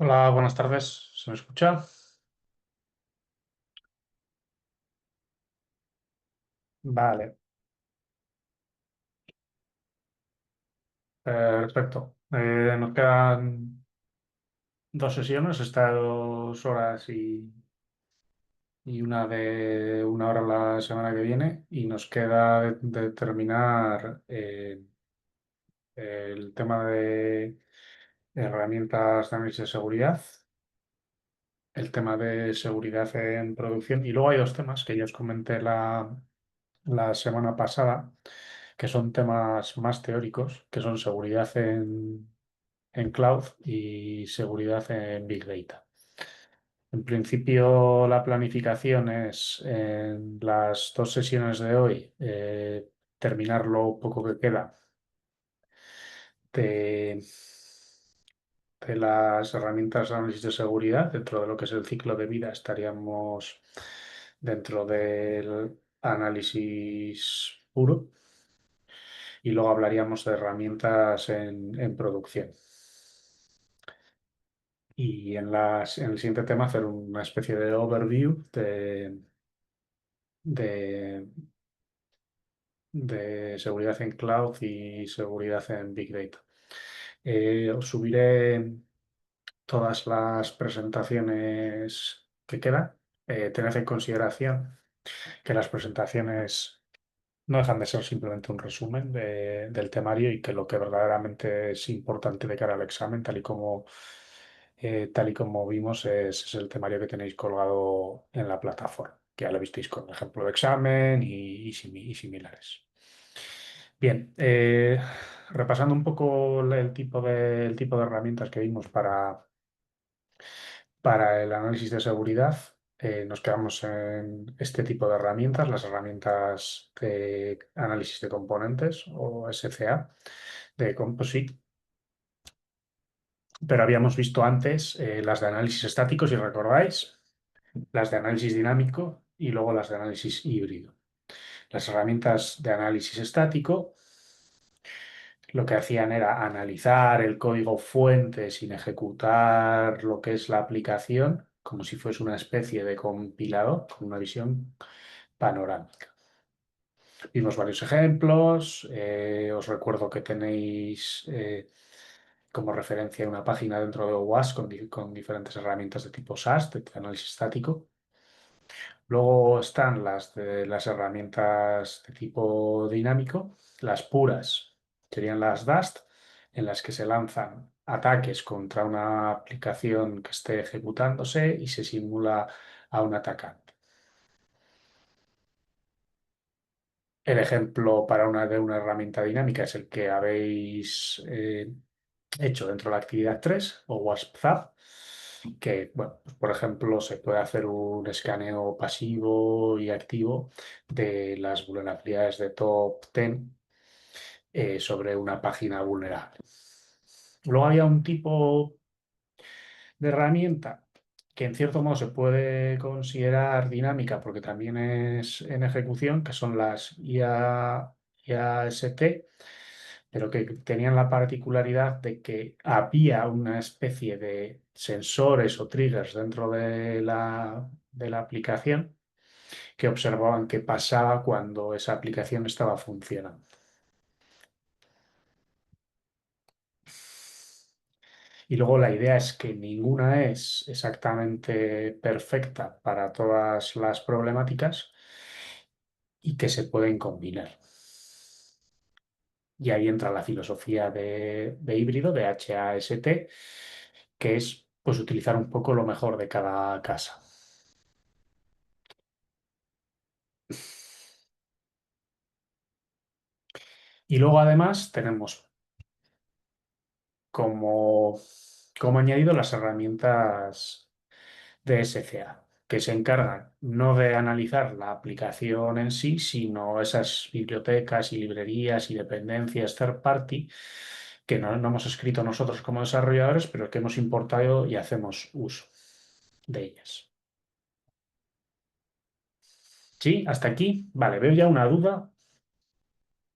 Hola, buenas tardes. ¿Se me escucha? Vale, perfecto. Nos quedan dos sesiones, esta de 2 horas y una de 1 hora la semana que viene, y nos queda de terminar el tema de herramientas de análisis de seguridad, el tema de seguridad en producción, y luego hay dos temas que ya os comenté la semana pasada, que son temas más teóricos, que son seguridad en cloud y seguridad en Big Data. En principio, la planificación es en las dos sesiones de hoy, terminar lo poco que queda de, de las herramientas de análisis de seguridad. Dentro de lo que es el ciclo de vida, estaríamos dentro del análisis puro, y luego hablaríamos de herramientas en producción. Y en el siguiente tema hacer una especie de overview de, de seguridad en cloud y seguridad en Big Data. Os subiré todas las presentaciones que quedan. Tened en consideración que las presentaciones no dejan de ser simplemente un resumen del temario, y que lo que verdaderamente es importante de cara al examen, tal y como vimos, es el temario que tenéis colgado en la plataforma, que ya lo visteis con el ejemplo de examen y similares. Bien, repasando un poco el tipo de herramientas que vimos para el análisis de seguridad. Nos quedamos en este tipo de herramientas, las herramientas de análisis de componentes o SCA de Composite, pero habíamos visto antes las de análisis estático, si recordáis, las de análisis dinámico y luego las de análisis híbrido. Las herramientas de análisis estático lo que hacían era analizar el código fuente sin ejecutar lo que es la aplicación, como si fuese una especie de compilador con una visión panorámica. Vimos varios ejemplos. Os recuerdo que tenéis como referencia una página dentro de OWASP con diferentes herramientas de tipo SAS, de análisis estático. Luego están las herramientas de tipo dinámico, las puras serían las DAST, en las que se lanzan ataques contra una aplicación que esté ejecutándose y se simula a un atacante. El ejemplo de una herramienta dinámica es el que habéis hecho dentro de la actividad 3 o WASP-ZAP, que, bueno, pues, por ejemplo, se puede hacer un escaneo pasivo y activo de las vulnerabilidades de top 10 sobre una página vulnerable. Luego había un tipo de herramienta que en cierto modo se puede considerar dinámica porque también es en ejecución, que son las IAST, pero que tenían la particularidad de que había una especie de sensores o triggers dentro de la aplicación que observaban qué pasaba cuando esa aplicación estaba funcionando. Y luego la idea es que ninguna es exactamente perfecta para todas las problemáticas y que se pueden combinar. Y ahí entra la filosofía de híbrido, de HAST, que es pues utilizar un poco lo mejor de cada casa. Y luego además tenemos como, como añadido las herramientas de SCA, que se encargan no de analizar la aplicación en sí, sino esas bibliotecas y librerías y dependencias third party que no hemos escrito nosotros como desarrolladores, pero que hemos importado y hacemos uso de ellas. ¿Sí? ¿Hasta aquí? Vale, veo ya una duda.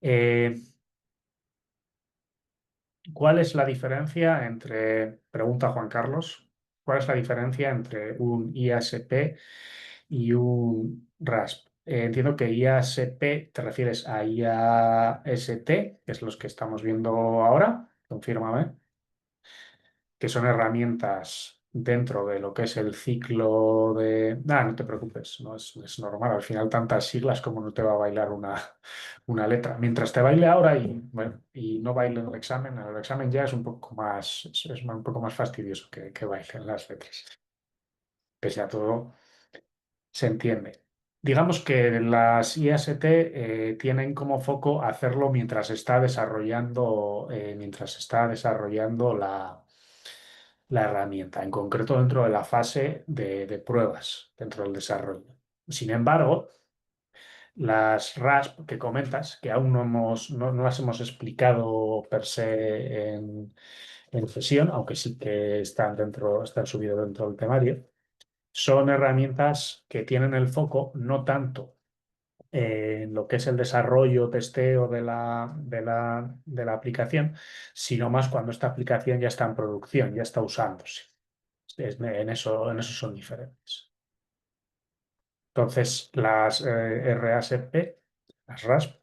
Eh, ¿Cuál es la diferencia entre, pregunta Juan Carlos, ¿Cuál es la diferencia entre un IASP y un RASP? Entiendo que IASP te refieres a IAST, que es los que estamos viendo ahora, confírmame, que son herramientas dentro de lo que es el ciclo de... no te preocupes, no es normal. Al final tantas siglas como no te va a bailar una letra. Mientras te baile ahora y, bueno, y no baile en el examen ya es un poco más, es un poco más fastidioso que bailen las letras. Pese a todo, se entiende. Digamos que las IST tienen como foco hacerlo mientras está desarrollando la herramienta, en concreto dentro de la fase de pruebas, dentro del desarrollo. Sin embargo, las RASP que comentas, que aún no las hemos explicado per se en sesión, aunque sí que están subidos dentro del temario, son herramientas que tienen el foco no tanto en lo que es el desarrollo, testeo de la aplicación, sino más cuando esta aplicación ya está en producción, ya está usándose. En eso son diferentes. Entonces, las RASP, las RASP,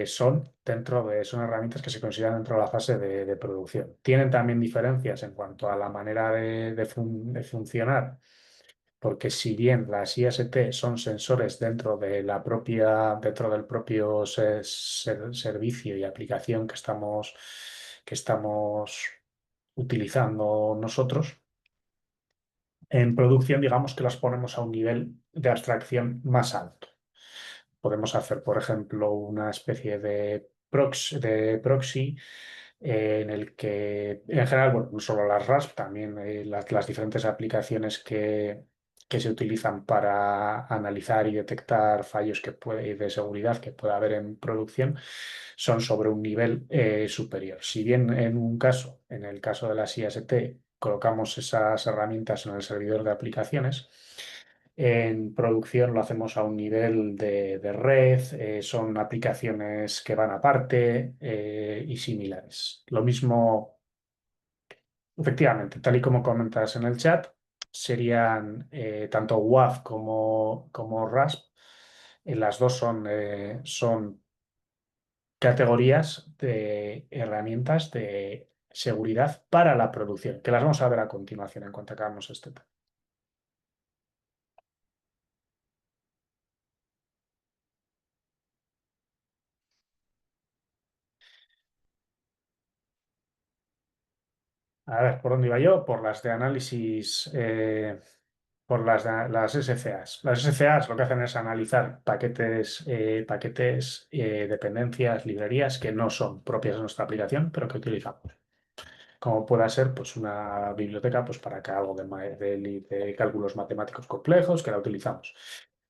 son herramientas que se consideran dentro de la fase de producción. Tienen también diferencias en cuanto a la manera de funcionar, porque si bien las IST son sensores dentro del propio servicio y aplicación que estamos utilizando nosotros, en producción digamos que las ponemos a un nivel de abstracción más alto. Podemos hacer, por ejemplo, una especie de proxy en el que, en general, bueno, no solo las RASP, también las diferentes aplicaciones que se utilizan para analizar y detectar fallos de seguridad que pueda haber en producción, son sobre un nivel superior. Si bien en el caso de las IST, colocamos esas herramientas en el servidor de aplicaciones, en producción lo hacemos a un nivel de red, son aplicaciones que van aparte y similares. Lo mismo, efectivamente, tal y como comentas en el chat, serían tanto WAF como RASP. Las dos son categorías de herramientas de seguridad para la producción, que las vamos a ver a continuación en cuanto acabemos este tema. A ver, ¿por dónde iba yo? Por las de análisis, por las SCAs. Las SCAs lo que hacen es analizar paquetes, dependencias, librerías que no son propias de nuestra aplicación, pero que utilizamos. Como pueda ser pues, una biblioteca pues, para que algo de cálculos matemáticos complejos que la utilizamos.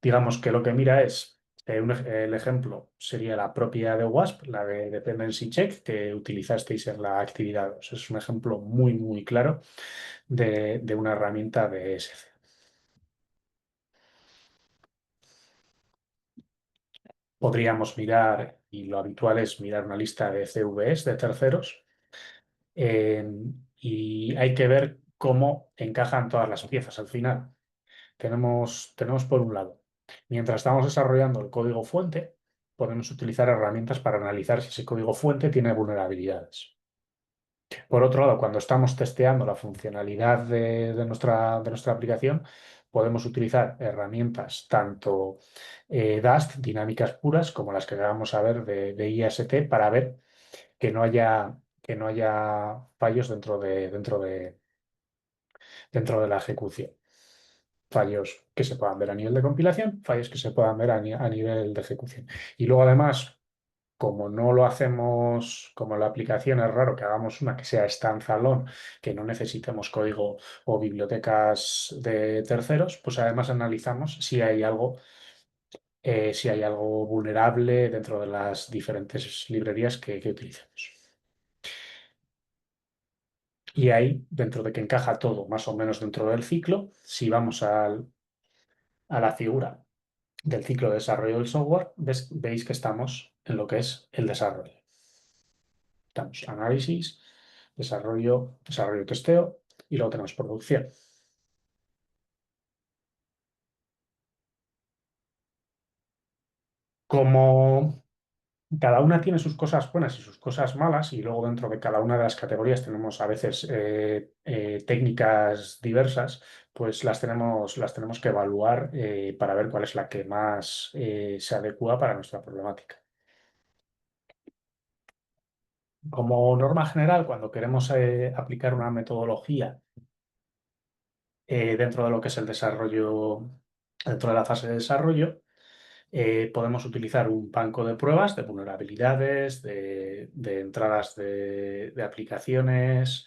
Digamos que lo que mira es, el ejemplo sería la propia de WASP, la de Dependency Check, que utilizasteis en la actividad 2. Es un ejemplo muy, muy claro de una herramienta de SC. Podríamos mirar, y lo habitual es mirar una lista de CVEs de terceros, y hay que ver cómo encajan todas las piezas al final. Tenemos por un lado, mientras estamos desarrollando el código fuente, podemos utilizar herramientas para analizar si ese código fuente tiene vulnerabilidades. Por otro lado, cuando estamos testeando la funcionalidad de nuestra aplicación, podemos utilizar herramientas tanto Dast, dinámicas puras, como las que vamos a ver de IST, para ver que no haya fallos dentro de la ejecución. Fallos que se puedan ver a nivel de compilación, fallos que se puedan ver a nivel de ejecución. Y luego además, como no lo hacemos, como la aplicación es raro que hagamos una que sea standalone, que no necesitemos código o bibliotecas de terceros, pues además analizamos si hay algo vulnerable dentro de las diferentes librerías que utilicemos. Y ahí, dentro de que encaja todo más o menos dentro del ciclo, si vamos a la figura del ciclo de desarrollo del software, veis que estamos en lo que es el desarrollo. Estamos análisis, desarrollo, testeo. y luego tenemos producción. Como cada una tiene sus cosas buenas y sus cosas malas, y luego dentro de cada una de las categorías tenemos a veces técnicas diversas, pues las tenemos que evaluar para ver cuál es la que más se adecua para nuestra problemática. Como norma general, cuando queremos aplicar una metodología dentro de lo que es el desarrollo, dentro de la fase de desarrollo, podemos utilizar un banco de pruebas de vulnerabilidades, de entradas de aplicaciones,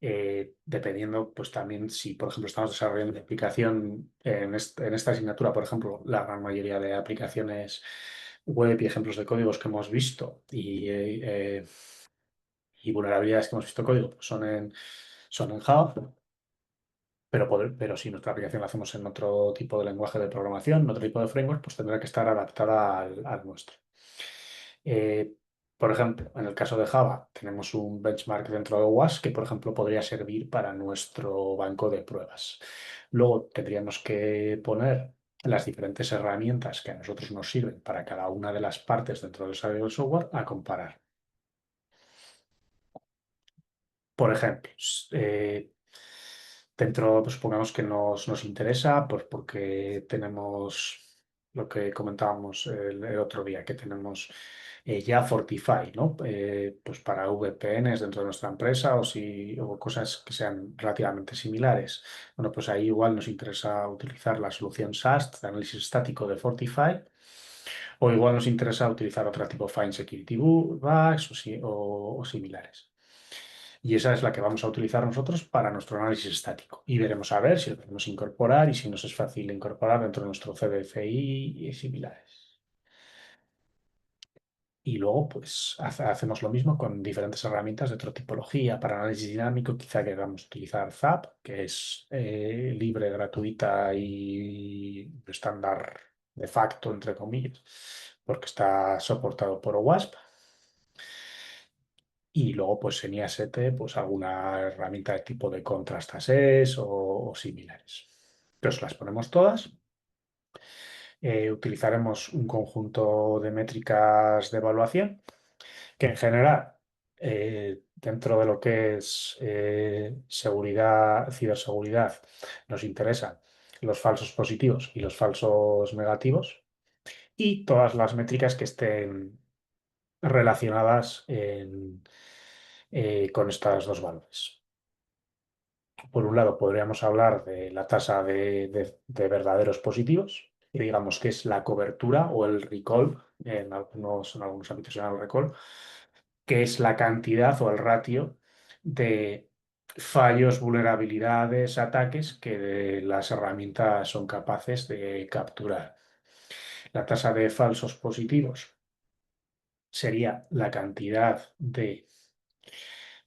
dependiendo, pues también si, por ejemplo, estamos desarrollando una aplicación en esta asignatura, por ejemplo, la gran mayoría de aplicaciones web y ejemplos de códigos que hemos visto y vulnerabilidades que hemos visto código pues son en Java. Pero si nuestra aplicación la hacemos en otro tipo de lenguaje de programación, en otro tipo de framework, pues tendrá que estar adaptada al nuestro. Eh, por ejemplo, en el caso de Java, tenemos un benchmark dentro de WAS que, por ejemplo, podría servir para nuestro banco de pruebas. Luego tendríamos que poner las diferentes herramientas que a nosotros nos sirven para cada una de las partes dentro del desarrollo del software a comparar. Por ejemplo, dentro, pues supongamos que nos interesa, pues porque tenemos lo que comentábamos el otro día, que tenemos ya Fortify, ¿no? Pues para VPNs dentro de nuestra empresa o cosas que sean relativamente similares. Bueno, pues ahí igual nos interesa utilizar la solución SAST de análisis estático de Fortify. O igual nos interesa utilizar otro tipo Find Security Bugs o similares. Y esa es la que vamos a utilizar nosotros para nuestro análisis estático. Y veremos a ver si lo podemos incorporar y si nos es fácil incorporar dentro de nuestro CDFI y similares. Y luego, pues, hacemos lo mismo con diferentes herramientas de otra tipología. Para análisis dinámico, quizá queramos utilizar ZAP, que es libre, gratuita y estándar de facto, entre comillas, porque está soportado por OWASP. Y luego, pues en IAST, pues alguna herramienta de tipo de contrast assess o similares. Entonces las ponemos todas. Utilizaremos un conjunto de métricas de evaluación que en general, dentro de lo que es seguridad, ciberseguridad, nos interesan los falsos positivos y los falsos negativos y todas las métricas que estén relacionadas con estos dos valores. Por un lado, podríamos hablar de la tasa de verdaderos positivos, que digamos que es la cobertura o el recall, en algunos ámbitos se llama el recall, que es la cantidad o el ratio de fallos, vulnerabilidades, ataques que las herramientas son capaces de capturar. La tasa de falsos positivos sería la cantidad de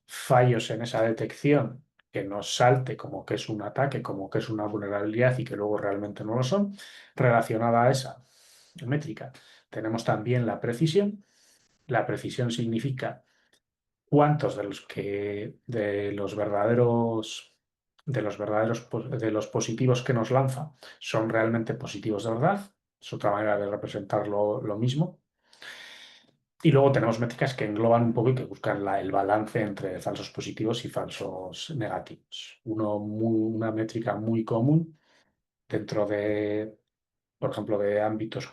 fallos en esa detección que nos salte como que es un ataque, como que es una vulnerabilidad y que luego realmente no lo son. Relacionada a esa métrica, tenemos también la precisión. La precisión significa cuántos de los positivos que nos lanza son realmente positivos de verdad. Es otra manera de representar lo mismo. Y luego tenemos métricas que engloban un poco y que buscan el balance entre falsos positivos y falsos negativos. Una métrica muy común dentro por ejemplo, de ámbitos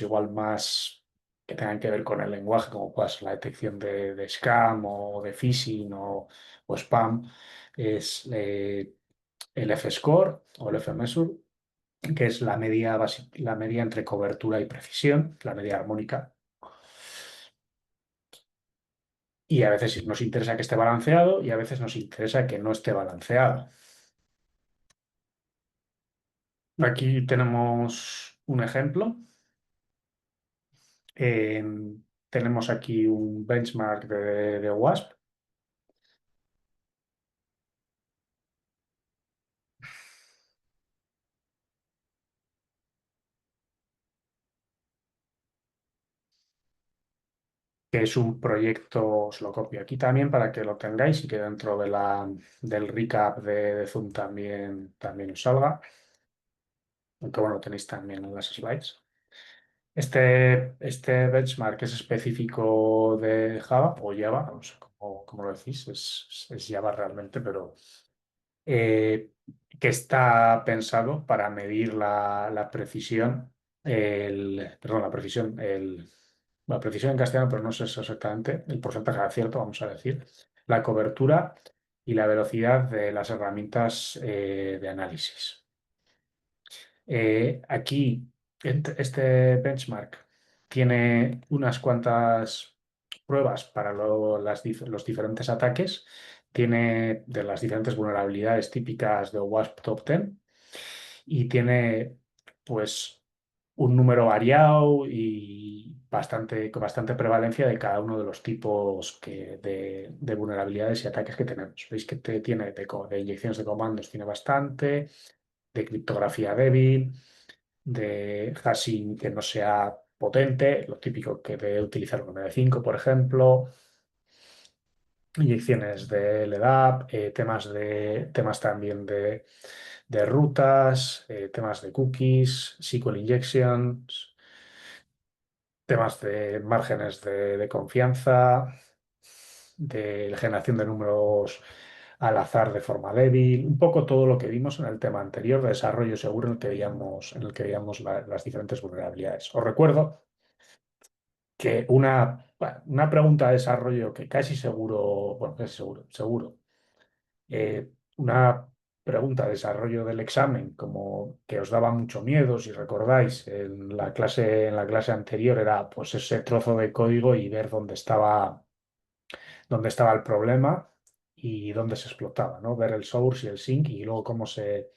igual más que tengan que ver con el lenguaje, como puede ser la detección de scam o de phishing o spam, es el F-score o el F-measure, que es la media entre cobertura y precisión, la media armónica. Y a veces nos interesa que esté balanceado y a veces nos interesa que no esté balanceado. Aquí tenemos un ejemplo. Tenemos aquí un benchmark de WASP. que es un proyecto, os lo copio aquí también para que lo tengáis y que dentro del recap de Zoom también os salga, aunque bueno, lo tenéis también en las slides. Este benchmark es específico de Java o Java, no sé cómo lo decís, es Java realmente, pero eh, que está pensado para medir la precisión, perdón, la precisión en castellano, pero no sé eso exactamente, el porcentaje de acierto, vamos a decir, la cobertura y la velocidad de las herramientas de análisis. Aquí, este benchmark tiene unas cuantas pruebas para los diferentes ataques. Tiene de las diferentes vulnerabilidades típicas de WASP Top 10 y tiene, pues, un número variado y con bastante prevalencia de cada uno de los tipos de vulnerabilidades y ataques que tenemos. Veis que tiene de inyecciones de comandos, tiene bastante, de criptografía débil, de hashing que no sea potente, lo típico que debe utilizar un MD5, por ejemplo, inyecciones de LDAP, temas también de rutas, temas de cookies, SQL injections, temas de márgenes de confianza, de generación de números al azar de forma débil, un poco todo lo que vimos en el tema anterior de desarrollo seguro en el que veíamos las diferentes vulnerabilidades. Os recuerdo que una pregunta de desarrollo que casi seguro, bueno, casi seguro, una pregunta de desarrollo del examen, como que os daba mucho miedo, si recordáis, en la clase anterior era pues ese trozo de código y ver dónde estaba el problema y dónde se explotaba, ¿no? Ver el source y el sink y luego cómo se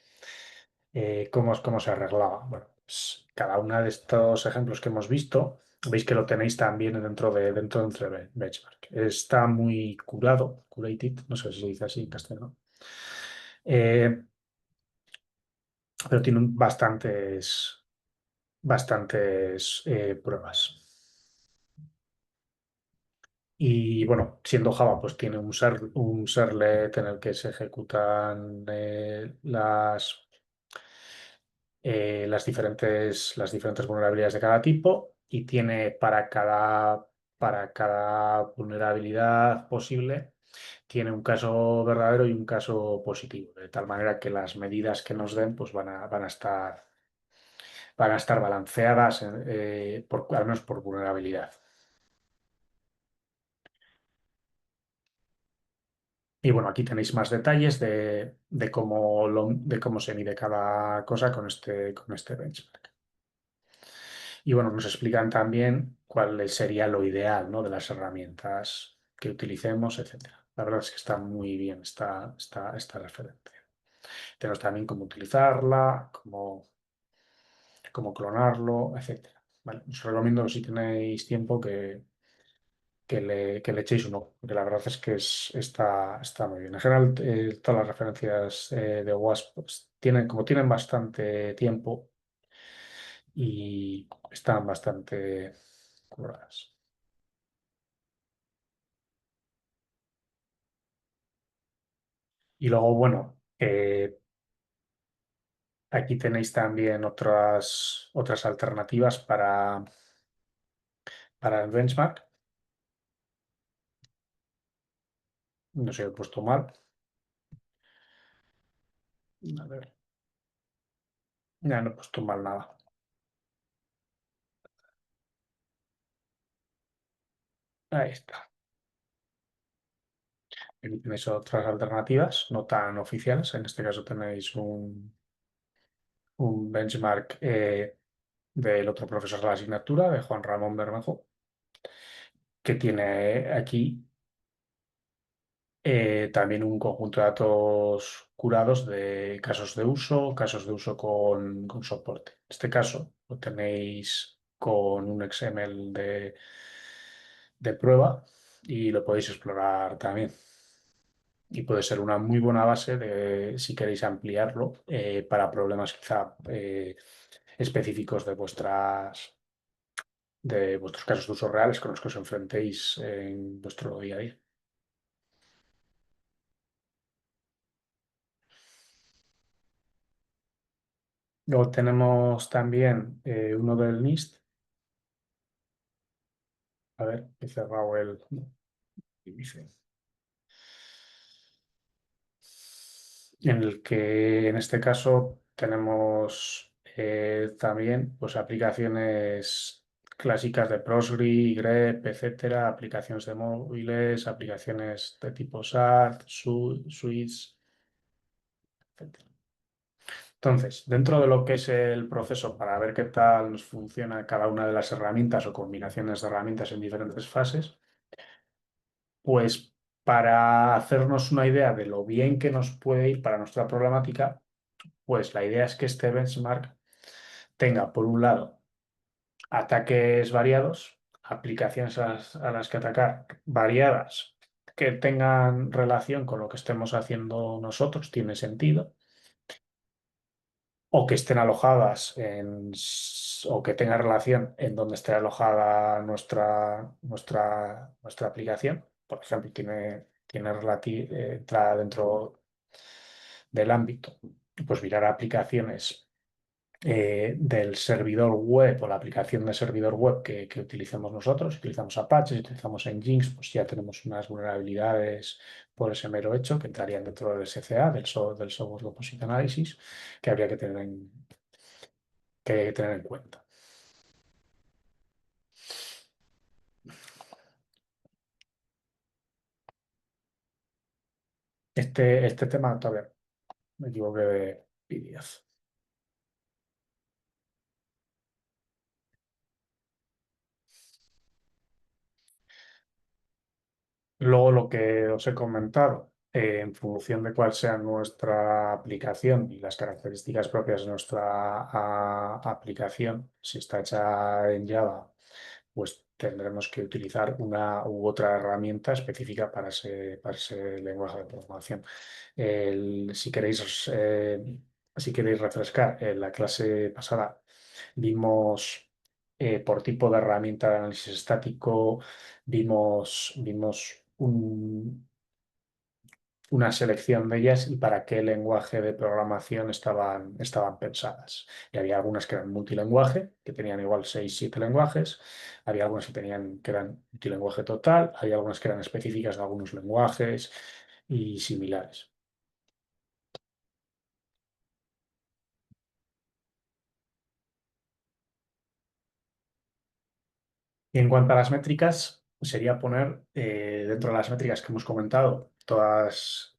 arreglaba. Bueno, pues cada uno de estos ejemplos que hemos visto, veis que lo tenéis también dentro de un benchmark. Está muy curated, no sé si se dice así en castellano. Eh, pero tiene bastantes pruebas. Y bueno, siendo Java, pues tiene un servlet en el que se ejecutan las diferentes vulnerabilidades de cada tipo y tiene para cada vulnerabilidad posible, tiene un caso verdadero y un caso positivo, de tal manera que las medidas que nos den pues van a estar balanceadas, al menos por vulnerabilidad. Y bueno, aquí tenéis más detalles de cómo se mide cada cosa con este benchmark. Y bueno, nos explican también cuál sería lo ideal, ¿no? De las herramientas que utilicemos, etcétera. La verdad es que está muy bien esta referencia. Tenemos también cómo utilizarla, cómo clonarlo, etcétera. Vale, os recomiendo si tenéis tiempo que le echéis un ojo, porque la verdad es que está muy bien. En general, todas las referencias de WASP pues, como tienen bastante tiempo y están bastante curadas. Y luego, bueno, aquí tenéis también otras alternativas para el benchmark. No sé, he puesto mal. A ver, ya no he puesto mal nada. Ahí está. Aquí tenéis otras alternativas, no tan oficiales. En este caso tenéis un benchmark del otro profesor de la asignatura, de Juan Ramón Bermejo, que tiene aquí también un conjunto de datos curados de casos de uso con soporte. En este caso lo tenéis con un XML de prueba y lo podéis explorar también. Y puede ser una muy buena base si queréis ampliarlo para problemas quizá específicos de vuestros casos de uso reales con los que os enfrentéis en vuestro día a día. Luego tenemos también uno del NIST. A ver, he cerrado el índice. En el que en este caso tenemos también pues, aplicaciones clásicas de Prosgri, grep, etcétera, aplicaciones de móviles, aplicaciones de tipo SAT, suites, etcétera. Entonces, dentro de lo que es el proceso para ver qué tal nos funciona cada una de las herramientas o combinaciones de herramientas en diferentes fases, pues para hacernos una idea de lo bien que nos puede ir para nuestra problemática, pues la idea es que este benchmark tenga, por un lado, ataques variados, aplicaciones a las que atacar variadas, que tengan relación con lo que estemos haciendo nosotros, tiene sentido, o que estén alojadas o que tengan relación en donde esté alojada nuestra aplicación. Por ejemplo, entra dentro del ámbito, pues mirar aplicaciones del servidor web o la aplicación de servidor web que utilicemos nosotros, si utilizamos Apache, si utilizamos Nginx, pues ya tenemos unas vulnerabilidades por ese mero hecho que entrarían dentro del SCA, del Software Composite Analysis, que habría que tener en cuenta. Este tema todavía me equivoqué de PDF. Luego lo que os he comentado, en función de cuál sea nuestra aplicación y las características propias de nuestra aplicación, si está hecha en Java, pues tendremos que utilizar una u otra herramienta específica para ese lenguaje de programación. Si queréis, si queréis refrescar, en la clase pasada vimos por tipo de herramienta de análisis estático, vimos una selección de ellas y para qué lenguaje de programación estaban pensadas. Y había algunas que eran multilingüe, que tenían igual 6 7 lenguajes, había algunas que eran multilingüe total, había algunas que eran específicas de algunos lenguajes y similares. Y en cuanto a las métricas, sería poner dentro de las métricas que hemos comentado, todas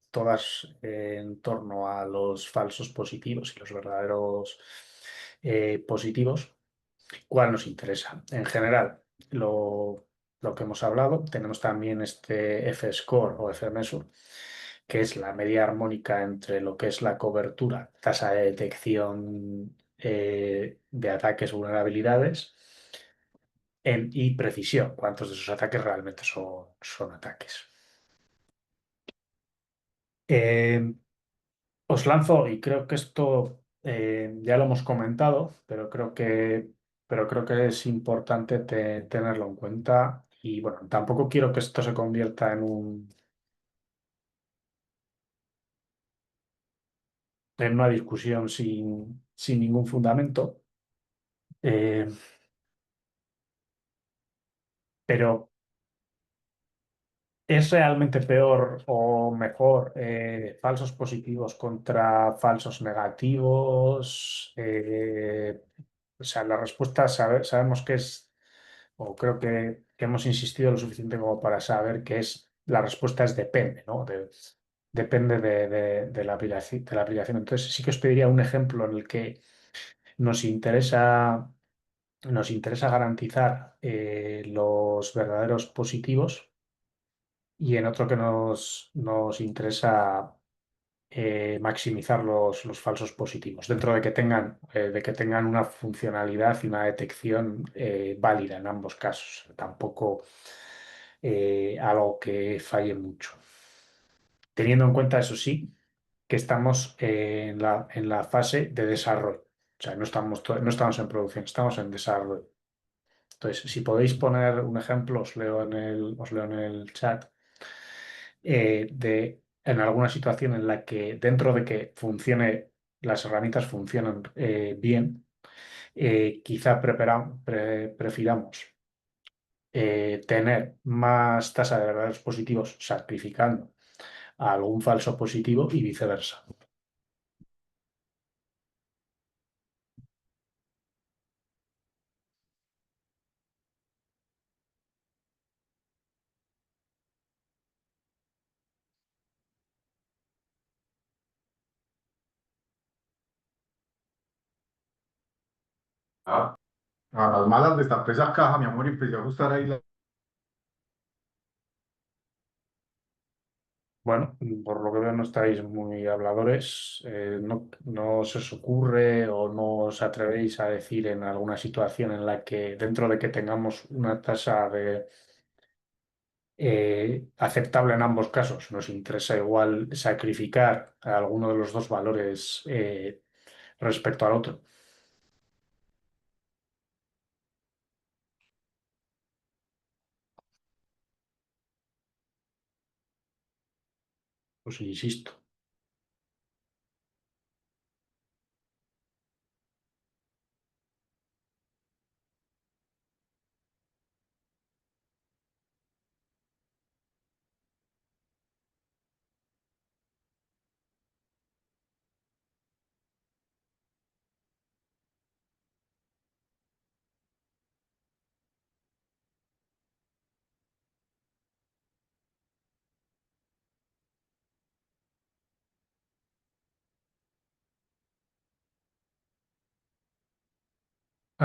en torno a los falsos positivos y los verdaderos positivos, ¿cuál nos interesa? En general, lo que hemos hablado, tenemos también este F-score o F-measure, que es la media armónica entre lo que es la cobertura, tasa de detección de ataques, vulnerabilidades y precisión, cuántos de esos ataques realmente son ataques. Eh, Os lanzo, y creo que esto ya lo hemos comentado, pero creo que es importante tenerlo en cuenta. Y bueno, tampoco quiero que esto se convierta en una discusión sin ningún fundamento, eh, pero ¿es realmente peor o mejor falsos positivos contra falsos negativos? O sea, la respuesta sabemos que es, o creo que hemos insistido lo suficiente como para saber que la respuesta es depende, ¿no? Depende de la aplicación. Entonces, sí que os pediría un ejemplo en el que nos interesa, nos interesa garantizar los verdaderos positivos y en otro que nos interesa maximizar los falsos positivos, dentro de que tengan una funcionalidad y una detección válida en ambos casos. Tampoco algo que falle mucho. Teniendo en cuenta, eso sí, que estamos en la fase de desarrollo. O sea, no estamos en producción, estamos en desarrollo. Entonces, si podéis poner un ejemplo, os leo en el chat, en alguna situación en la que dentro de que las herramientas funcionan bien, quizá prefiramos tener más tasa de verdaderos positivos sacrificando a algún falso positivo y viceversa. A las malas destapé esa caja, mi amor, y empecé a ajustar ahí la... Bueno, por lo que veo no estáis muy habladores. No se os ocurre o no os atrevéis a decir en alguna situación en la que dentro de que tengamos una tasa de aceptable en ambos casos, nos interesa igual sacrificar a alguno de los dos valores respecto al otro. Pues insisto.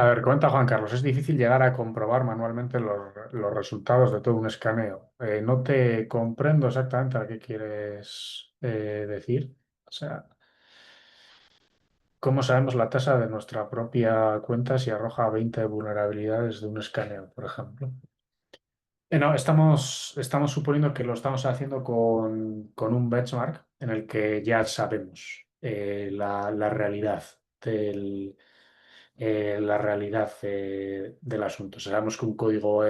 A ver, cuenta Juan Carlos, es difícil llegar a comprobar manualmente los resultados de todo un escaneo. No te comprendo exactamente a qué quieres decir. O sea, ¿cómo sabemos la tasa de nuestra propia cuenta si arroja 20 vulnerabilidades de un escaneo, por ejemplo? No, estamos suponiendo que lo estamos haciendo con un benchmark en el que ya sabemos la realidad la realidad del asunto. Sabemos que un código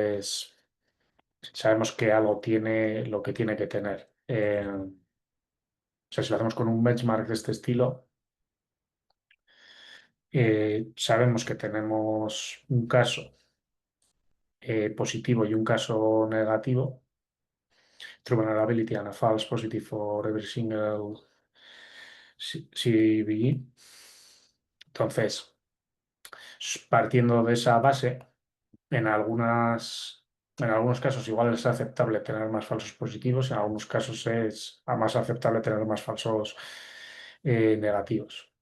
sabemos que algo tiene lo que tiene que tener. O sea, si lo hacemos con un benchmark de este estilo, sabemos que tenemos un caso positivo y un caso negativo. True vulnerability and a false positive for every single CVE. Entonces, partiendo de esa base, En en algunos casos igual es aceptable tener más falsos positivos, en algunos casos es más aceptable tener más falsos negativos.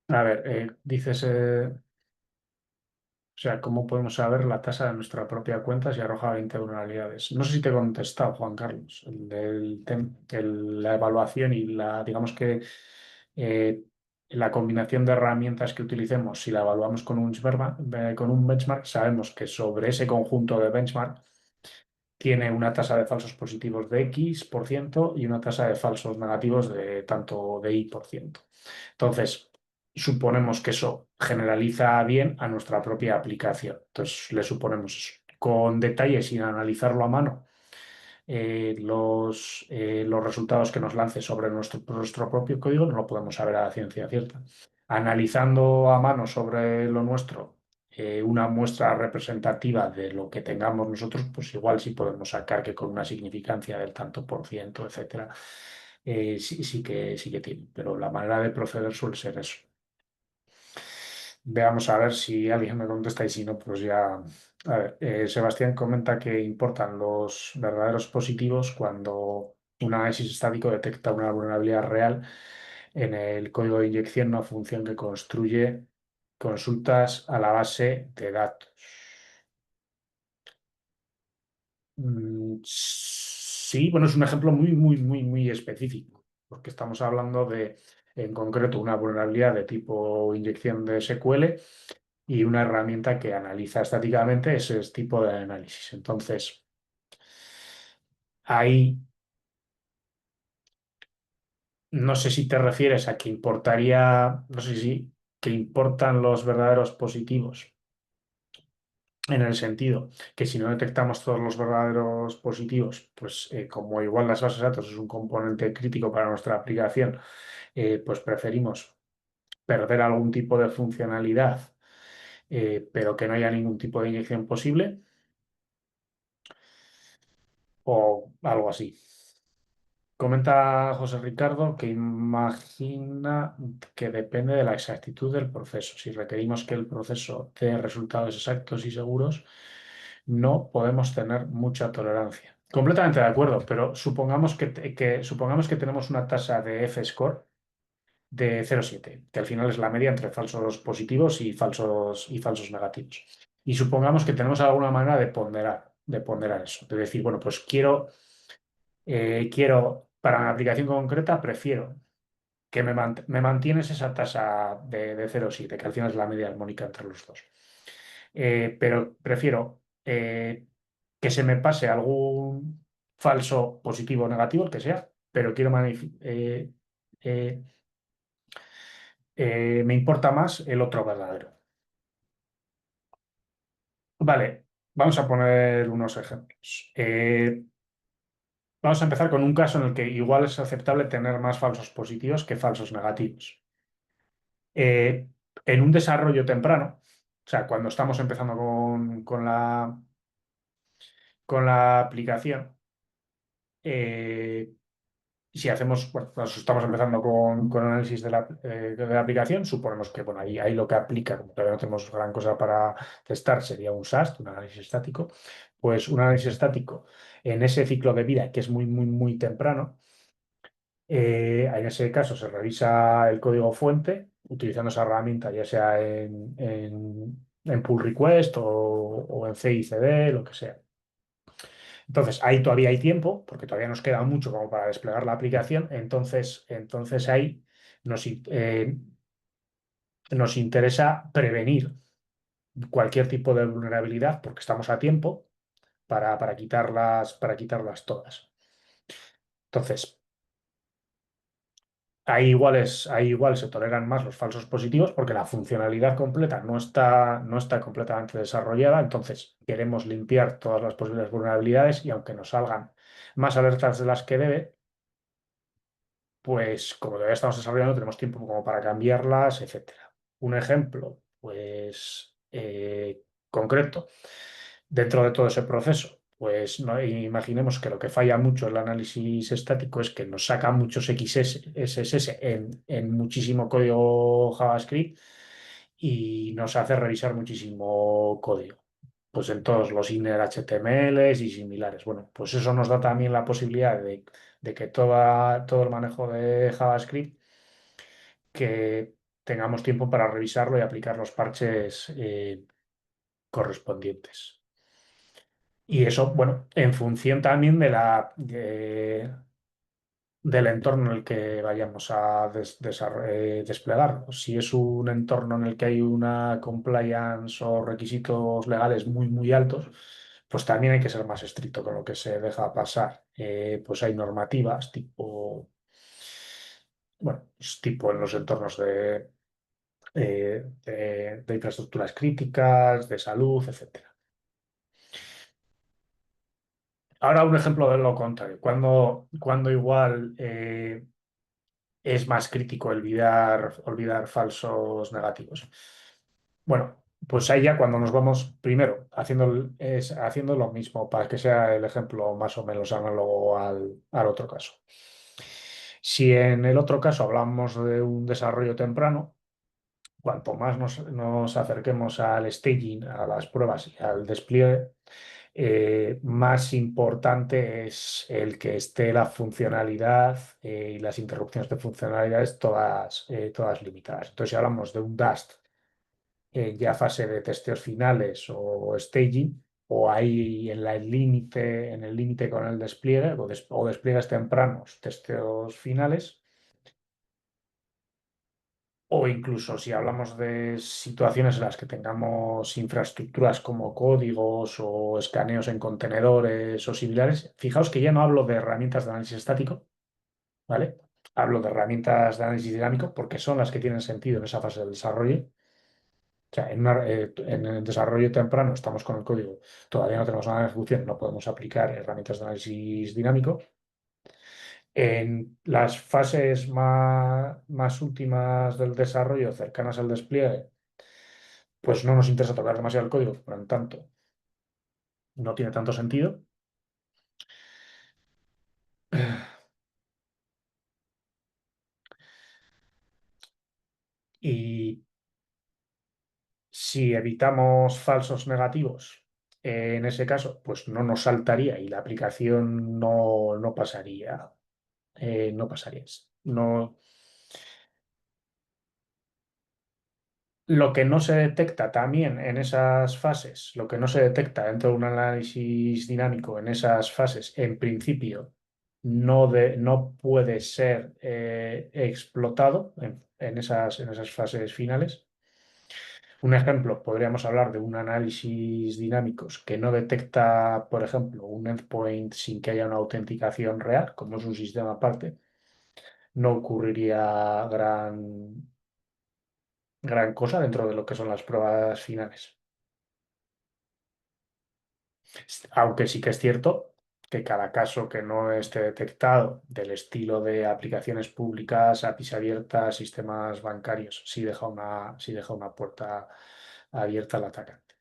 A ver, dices, o sea, ¿cómo podemos saber la tasa de nuestra propia cuenta si arroja 20 vulnerabilidades? No sé si te he contestado, Juan Carlos, la evaluación y digamos que eh, la combinación de herramientas que utilicemos, si la evaluamos con un benchmark, sabemos que sobre ese conjunto de benchmark tiene una tasa de falsos positivos de X% y una tasa de falsos negativos de tanto de Y%. Entonces, suponemos que eso generaliza bien a nuestra propia aplicación. Entonces, le suponemos eso. Con detalle, sin analizarlo a mano, los resultados que nos lance sobre nuestro propio código no lo podemos saber a la ciencia cierta. Analizando a mano sobre lo nuestro una muestra representativa de lo que tengamos nosotros, pues igual sí podemos sacar que con una significancia del tanto por ciento, etcétera, sí que tiene. Pero la manera de proceder suele ser eso. Veamos a ver si alguien me contesta y si no, pues ya. A ver, Sebastián comenta que importan los verdaderos positivos cuando un análisis estático detecta una vulnerabilidad real en el código de inyección, una función que construye consultas a la base de datos. Sí, bueno, es un ejemplo muy específico, porque estamos hablando en concreto, una vulnerabilidad de tipo inyección de SQL y una herramienta que analiza estáticamente ese tipo de análisis. Entonces, Ahí no sé si te refieres a que importaría, no sé si que importan los verdaderos positivos, en el sentido que si no detectamos todos los verdaderos positivos, pues como igual las bases de datos es un componente crítico para nuestra aplicación, pues preferimos perder algún tipo de funcionalidad, pero que no haya ningún tipo de inyección posible o algo así. Comenta José Ricardo que imagina que depende de la exactitud del proceso. Si requerimos que el proceso dé resultados exactos y seguros, no podemos tener mucha tolerancia. Completamente de acuerdo, pero supongamos que tenemos una tasa de F-score de 0,7, que al final es la media entre falsos positivos y falsos negativos. Y supongamos que tenemos alguna manera de ponderar eso, de decir, bueno, pues para una aplicación concreta, prefiero que me mantienes esa tasa de 0,7, que al final es la media armónica entre los dos. Pero prefiero que se me pase algún falso positivo o negativo, el que sea, pero eh, me importa más el otro verdadero. Vale, vamos a poner unos ejemplos. Vamos a empezar con un caso en el que igual es aceptable tener más falsos positivos que falsos negativos. Eh, en un desarrollo temprano, o sea, cuando estamos empezando con la aplicación, eh, si hacemos, bueno, nos estamos empezando con análisis de la aplicación, suponemos que bueno, ahí lo que aplica, como todavía no tenemos gran cosa para testar, sería un SAST, un análisis estático. Pues un análisis estático en ese ciclo de vida que es muy, muy, muy temprano, en ese caso se revisa el código fuente utilizando esa herramienta, ya sea en pull request o en CICD, lo que sea. Entonces, ahí todavía hay tiempo, porque todavía nos queda mucho como para desplegar la aplicación. Entonces ahí nos, in- eh, nos interesa prevenir cualquier tipo de vulnerabilidad, porque estamos a tiempo para quitarlas todas. Entonces, ahí igual se toleran más los falsos positivos porque la funcionalidad completa no está completamente desarrollada. Entonces, queremos limpiar todas las posibles vulnerabilidades y aunque nos salgan más alertas de las que debe, pues como todavía estamos desarrollando, tenemos tiempo como para cambiarlas, etcétera. Un ejemplo, pues concreto, dentro de todo ese proceso, pues imaginemos que lo que falla mucho en el análisis estático es que nos saca muchos XSS en muchísimo código JavaScript y nos hace revisar muchísimo código. Pues en todos los inner HTMLs y similares. Bueno, pues eso nos da también la posibilidad de que todo el manejo de JavaScript, que tengamos tiempo para revisarlo y aplicar los parches correspondientes. Y eso, bueno, en función también del entorno en el que vayamos a desplegarlo. Si es un entorno en el que hay una compliance o requisitos legales muy, muy altos, pues también hay que ser más estricto con lo que se deja pasar. Pues hay normativas bueno, pues tipo en los entornos de infraestructuras críticas, de salud, etcétera. Ahora un ejemplo de lo contrario. Cuando igual es más crítico olvidar falsos negativos. Bueno, pues ahí ya cuando nos vamos, primero, haciendo lo mismo para que sea el ejemplo más o menos análogo al otro caso. Si en el otro caso hablamos de un desarrollo temprano, cuanto más nos acerquemos al staging, a las pruebas y al despliegue, más importante es el que esté la funcionalidad y las interrupciones de funcionalidades todas limitadas. Entonces, si hablamos de un Dust en ya fase de testeos finales o staging, o ahí en el límite con el despliegue, o despliegues tempranos, testeos finales, O incluso si hablamos de situaciones en las que tengamos infraestructuras como códigos o escaneos en contenedores o similares, fijaos que ya no hablo de herramientas de análisis estático, ¿vale? Hablo de herramientas de análisis dinámico porque son las que tienen sentido en esa fase del desarrollo. O sea, en el desarrollo temprano estamos con el código, todavía no tenemos nada en ejecución, no podemos aplicar herramientas de análisis dinámico. En las fases más últimas del desarrollo, cercanas al despliegue, pues no nos interesa tocar demasiado el código, por lo tanto, no tiene tanto sentido. Y si evitamos falsos negativos, en ese caso, pues no nos saltaría y la aplicación no pasaría. No pasaría. No, lo que no se detecta también en esas fases, lo que no se detecta dentro de un análisis dinámico en esas fases, en principio, no puede ser explotado en esas fases finales. Un ejemplo, podríamos hablar de un análisis dinámicos que no detecta, por ejemplo, un endpoint sin que haya una autenticación real, como es un sistema aparte. No ocurriría gran cosa dentro de lo que son las pruebas finales. Aunque sí que es cierto que cada caso que no esté detectado del estilo de aplicaciones públicas, APIs abiertas, sistemas bancarios, sí deja una puerta abierta al atacante.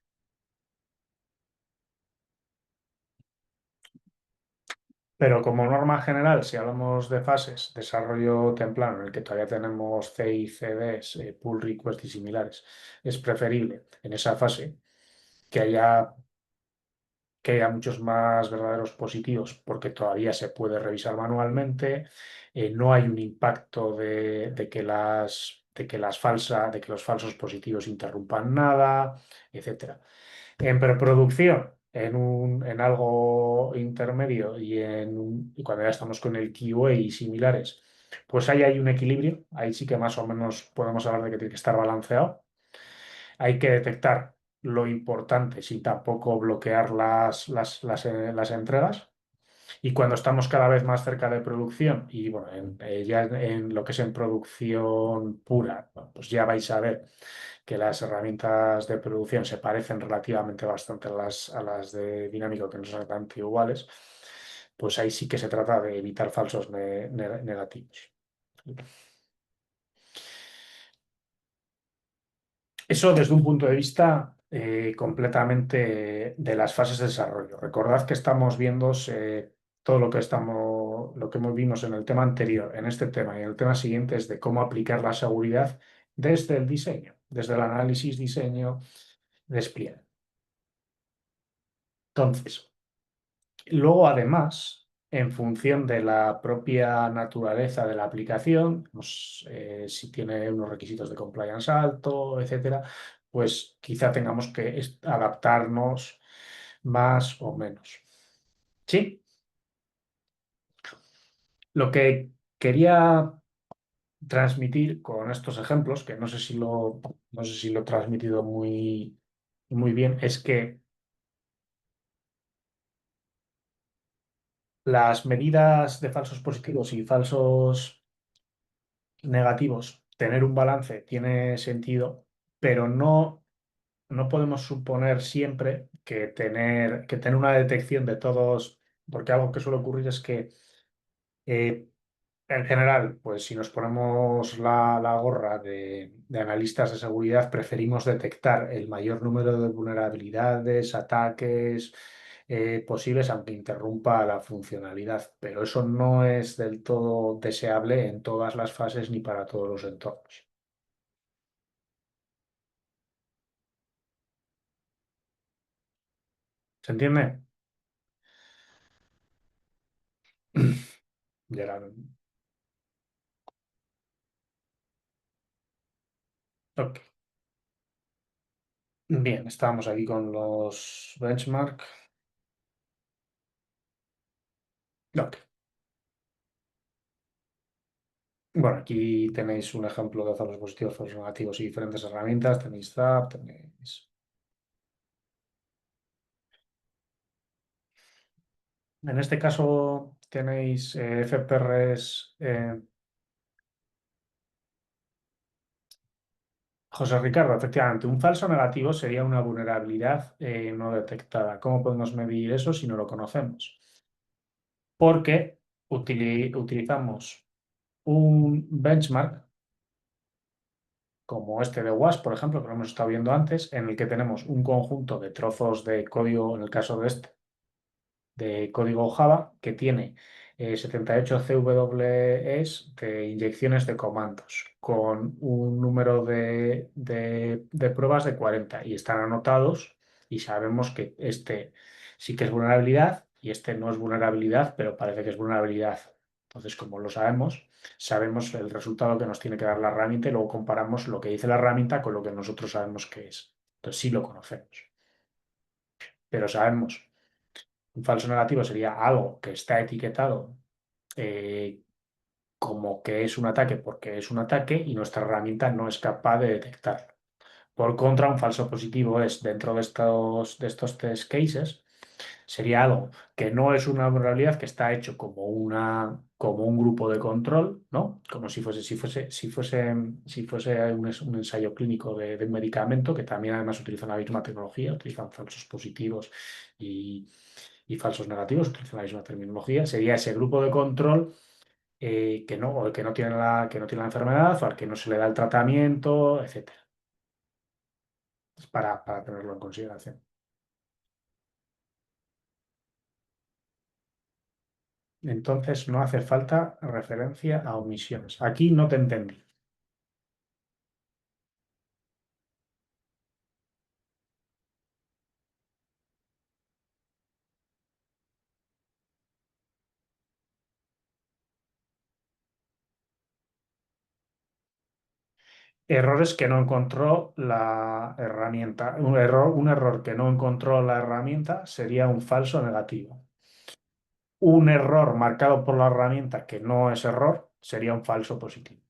Pero como norma general, si hablamos de fases, desarrollo temprano, en el que todavía tenemos CICDs, pull requests y similares, es preferible en esa fase que haya muchos más verdaderos positivos porque todavía se puede revisar manualmente, no hay un impacto de que los falsos positivos interrumpan nada, etcétera. En preproducción, en algo intermedio y cuando ya estamos con el QA y similares, pues ahí hay un equilibrio, ahí sí que más o menos podemos hablar de que tiene que estar balanceado. Hay que detectar lo importante sin tampoco bloquear las entregas. Y cuando estamos cada vez más cerca de producción, y bueno, ya en lo que es en producción pura, bueno, pues ya vais a ver que las herramientas de producción se parecen relativamente bastante a las de dinámico, que no son exactamente iguales, pues ahí sí que se trata de evitar falsos negativos. Eso desde un punto de vista completamente de las fases de desarrollo. Recordad que estamos viendo todo lo que vimos en el tema anterior, en este tema y en el tema siguiente es de cómo aplicar la seguridad desde el diseño, desde el análisis, diseño, despliegue. Entonces, luego además, en función de la propia naturaleza de la aplicación, pues, si tiene unos requisitos de compliance alto, etcétera, pues quizá tengamos que adaptarnos más o menos. Sí, lo que quería transmitir con estos ejemplos, que no sé si lo he transmitido muy bien, es que las medidas de falsos positivos y falsos negativos, tener un balance tiene sentido, pero no podemos suponer siempre que tener una detección de todos, porque algo que suele ocurrir es que eh, en general, pues si nos ponemos la gorra de analistas de seguridad, preferimos detectar el mayor número de vulnerabilidades, ataques posibles, aunque interrumpa la funcionalidad. Pero eso no es del todo deseable en todas las fases ni para todos los entornos. ¿Se entiende? Gerard. Ok. Bien, estamos aquí con los benchmark. Ok. Bueno, aquí tenéis un ejemplo de falsos positivos, falsos negativos y diferentes herramientas. Tenéis ZAP, tenéis... En este caso tenéis FPRs. José Ricardo, efectivamente, un falso negativo sería una vulnerabilidad no detectada. ¿Cómo podemos medir eso si no lo conocemos? Porque utilizamos un benchmark como este de WASP, por ejemplo, que lo hemos estado viendo antes, en el que tenemos un conjunto de trozos de código, en el caso de este, de código Java, que tiene 78 CWEs de inyecciones de comandos, con un número de pruebas de 40 y están anotados y sabemos que este sí que es vulnerabilidad y este no es vulnerabilidad, pero parece que es vulnerabilidad. Entonces, como lo sabemos, sabemos el resultado que nos tiene que dar la herramienta y luego comparamos lo que dice la herramienta con lo que nosotros sabemos que es. Entonces, sí lo conocemos, pero sabemos. Un falso negativo sería algo que está etiquetado eh, como que es un ataque porque es un ataque y nuestra herramienta no es capaz de detectarlo. Por contra, un falso positivo es, dentro de estos test cases, sería algo que no es una vulnerabilidad, que está hecho como un grupo de control, ¿no? Como si fuese un ensayo clínico de un medicamento, que también además utilizan la misma tecnología, utilizan falsos positivos y, y falsos negativos, utilizan la misma terminología. Sería ese grupo de control que no tiene la enfermedad o al que no se le da el tratamiento, etcétera. Es para tenerlo en consideración. Entonces no hace falta referencia a omisiones. Aquí no te entendí. Errores que no encontró la herramienta. Un error que no encontró la herramienta sería un falso negativo. Un error marcado por la herramienta que no es error sería un falso positivo.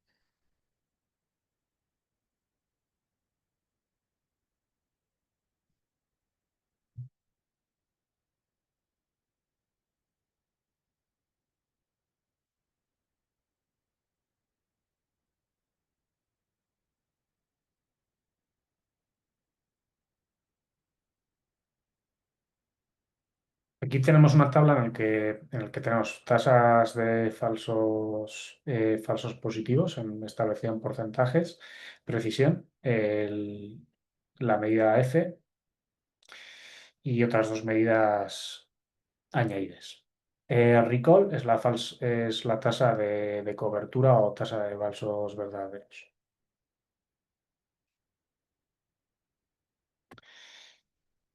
Aquí tenemos una tabla en el que tenemos tasas de falsos positivos establecidas en porcentajes, precisión, la medida F y otras dos medidas añadidas. Recall es la tasa de cobertura o tasa de falsos verdaderos.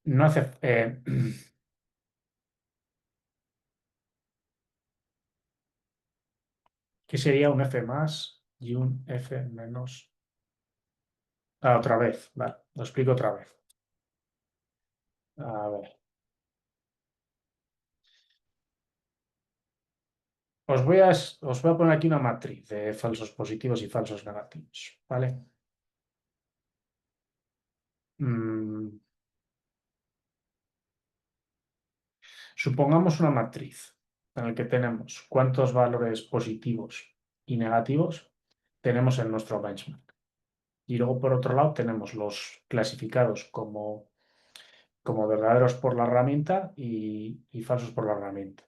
No hace, ¿qué sería un F más y un F menos? Otra vez, vale, lo explico otra vez. A ver. Os voy a poner aquí una matriz de falsos positivos y falsos negativos, ¿vale? Mm, supongamos una matriz en la que tenemos cuántos valores positivos y negativos tenemos en nuestro benchmark. Y luego, por otro lado, tenemos los clasificados como verdaderos por la herramienta y falsos por la herramienta.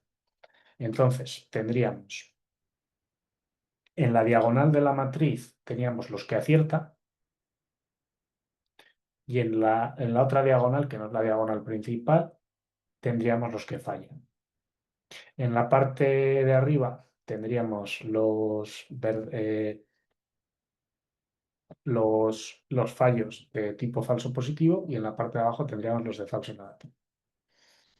Entonces, tendríamos en la diagonal de la matriz, teníamos los que acierta, y en la otra diagonal, que no es la diagonal principal, tendríamos los que fallan. En la parte de arriba tendríamos los fallos de tipo falso positivo y en la parte de abajo tendríamos los de falso negativo.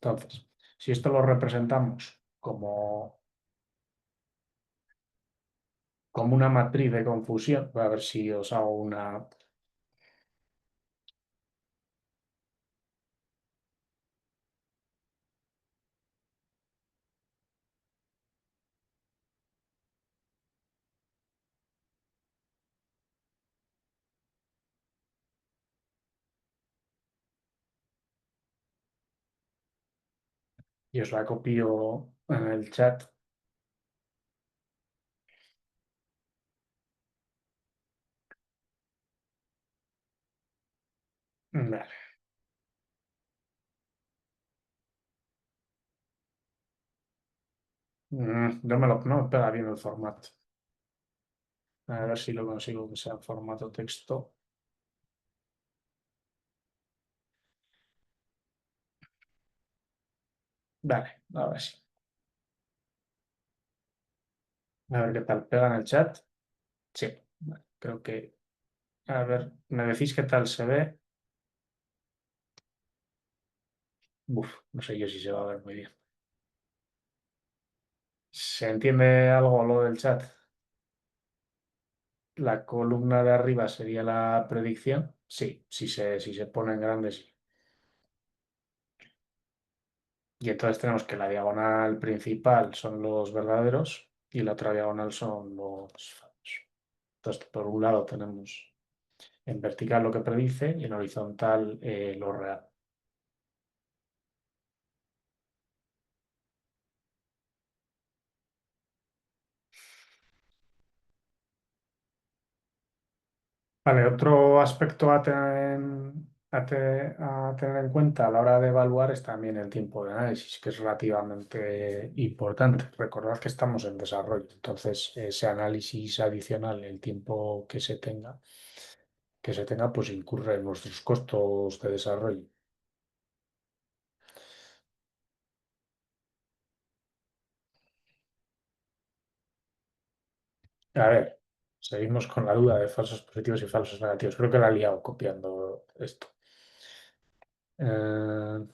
Entonces, si esto lo representamos como una matriz de confusión, voy a ver si os hago una... y os la copio en el chat. Vale. No me pega bien el formato. A ver si lo consigo que sea en formato texto. Vale, ahora sí. A ver qué tal pega en el chat. Sí, vale, creo que. A ver, ¿me decís qué tal se ve? Uf, no sé yo si se va a ver muy bien. ¿Se entiende algo lo del chat? La columna de arriba sería la predicción. Sí, si se pone en grande, sí. Y entonces tenemos que la diagonal principal son los verdaderos y la otra diagonal son los falsos. Entonces, por un lado tenemos en vertical lo que predice y en horizontal lo real. Vale, otro aspecto a tener en cuenta a la hora de evaluar es también el tiempo de análisis, que es relativamente importante. Recordad que estamos en desarrollo, entonces ese análisis adicional, el tiempo que se tenga, pues incurre en nuestros costos de desarrollo. A ver, seguimos con la duda de falsos positivos y falsos negativos. Creo que la he liado copiando esto. Eh,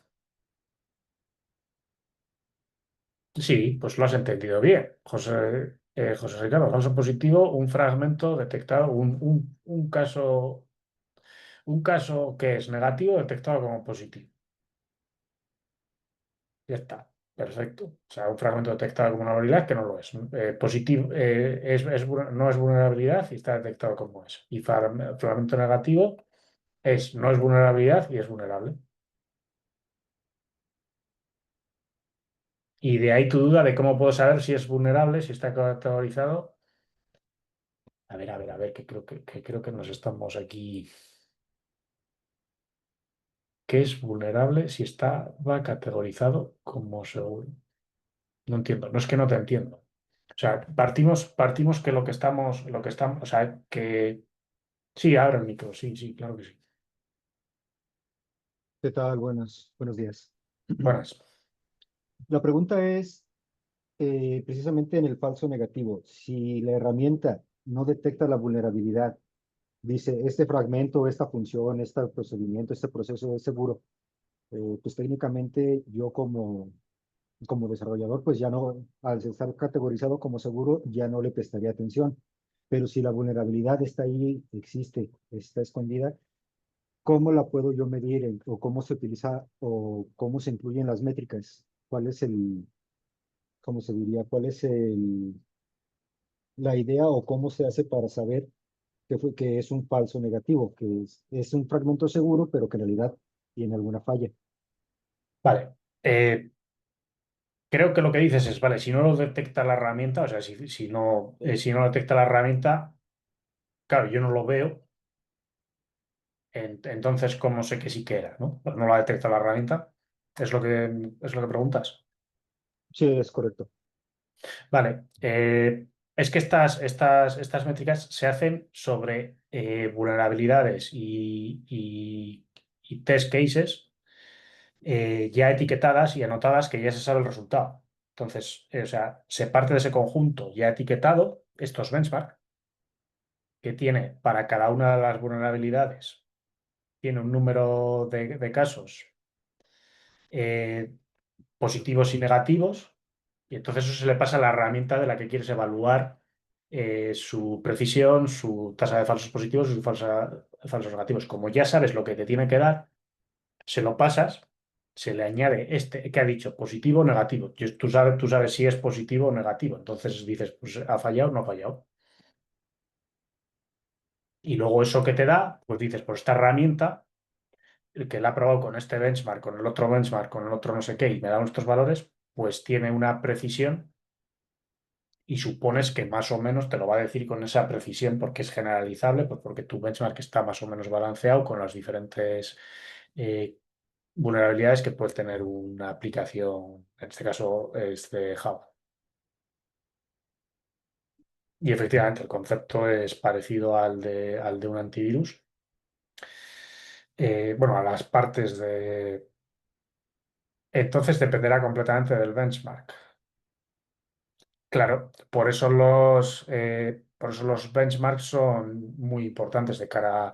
Sí, pues lo has entendido bien, José Ricardo. Falso positivo, un fragmento detectado, un caso que es negativo detectado como positivo. Ya está, perfecto. O sea, un fragmento detectado como una vulnerabilidad que no lo es. Positivo, no es vulnerabilidad y está detectado como es. Y fragmento negativo no es vulnerabilidad y es vulnerable. Y de ahí tu duda de cómo puedo saber si es vulnerable, si está categorizado. A ver, que creo que nos estamos aquí. ¿Qué es vulnerable si estaba categorizado como seguro? No entiendo, no es que no te entiendo. O sea, partimos que o sea, que sí, abre el micro, sí, sí, claro que sí. ¿Qué tal? Buenos días. Buenas. La pregunta es precisamente en el falso negativo. Si la herramienta no detecta la vulnerabilidad, dice este fragmento, esta función, este procedimiento, este proceso es seguro, pues técnicamente yo como desarrollador, pues ya no, al estar categorizado como seguro, ya no le prestaría atención. Pero si la vulnerabilidad está ahí, existe, está escondida, ¿cómo la puedo yo medir o cómo se utiliza o cómo se incluyen las métricas? ¿Cuál es cómo se diría, cuál es la idea o cómo se hace para saber que es un falso negativo, que es un fragmento seguro, pero que en realidad tiene alguna falla? Vale. Creo que lo que dices es, vale, si no lo detecta la herramienta, o sea, si no lo detecta la herramienta, claro, yo no lo veo, entonces, ¿cómo sé que sí que era, no? No la detecta la herramienta, es lo que preguntas. Sí, es correcto. Vale, es que estas métricas se hacen sobre vulnerabilidades y test cases ya etiquetadas y anotadas que ya se sabe el resultado. Entonces, o sea, se parte de ese conjunto ya etiquetado, estos benchmark, que tiene para cada una de las vulnerabilidades, tiene un número de casos eh, positivos y negativos. Y entonces eso se le pasa a la herramienta de la que quieres evaluar su precisión, su tasa de falsos positivos y falsos negativos. Como ya sabes lo que te tiene que dar, se lo pasas, se le añade este que ha dicho positivo o negativo. Tú sabes si es positivo o negativo. Entonces dices, pues ha fallado o no ha fallado. Y luego eso que te da, pues dices, por esta herramienta el que la ha probado con este benchmark, con el otro no sé qué, y me da estos valores, pues tiene una precisión y supones que más o menos te lo va a decir con esa precisión porque es generalizable, pues porque tu benchmark está más o menos balanceado con las diferentes eh, vulnerabilidades que puede tener una aplicación, en este caso es de Java. Y efectivamente, el concepto es parecido al de un antivirus. Bueno, a las partes de... Entonces dependerá completamente del benchmark. Claro, por eso los benchmarks son muy importantes de cara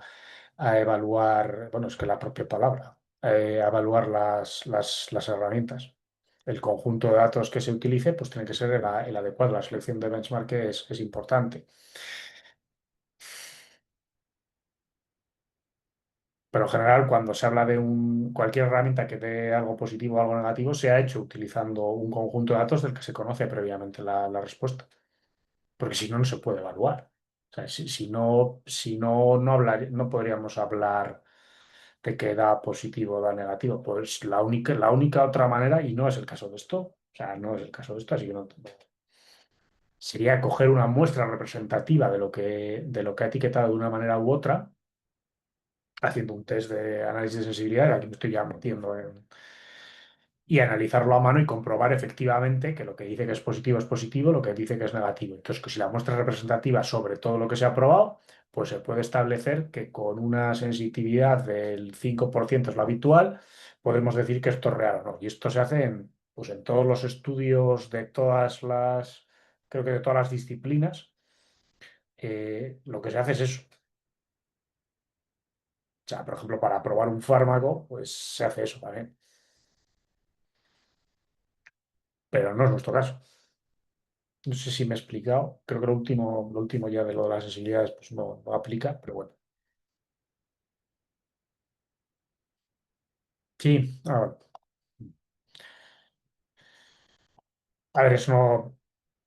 a evaluar, bueno, es que la propia palabra, a evaluar las herramientas. El conjunto de datos que se utilice, pues tiene que ser el adecuado. La selección de benchmark es importante. Pero en general, cuando se habla de cualquier herramienta que dé algo positivo o algo negativo, se ha hecho utilizando un conjunto de datos del que se conoce previamente la respuesta. Porque si no, no se puede evaluar. O sea, si no, no podríamos hablar de que da positivo o da negativo. Pues la única otra manera, y no es el caso de esto, o sea, no es el caso de esto, así que sería coger una muestra representativa de lo que ha etiquetado de una manera u otra, haciendo un test de análisis de sensibilidad, aquí me estoy ya metiendo y analizarlo a mano y comprobar efectivamente que lo que dice que es positivo, lo que dice que es negativo. Entonces, que si la muestra es representativa sobre todo lo que se ha probado, pues se puede establecer que con una sensitividad del 5% es lo habitual, podemos decir que esto es real o no. Y esto se hace pues en todos los estudios de creo que de todas las disciplinas, lo que se hace es eso. O sea, por ejemplo, para probar un fármaco, pues se hace eso también. Pero no es nuestro caso. No sé si me he explicado. Creo que lo último ya de lo de las sensibilidades pues no aplica, pero bueno. Sí, a ver, eso no.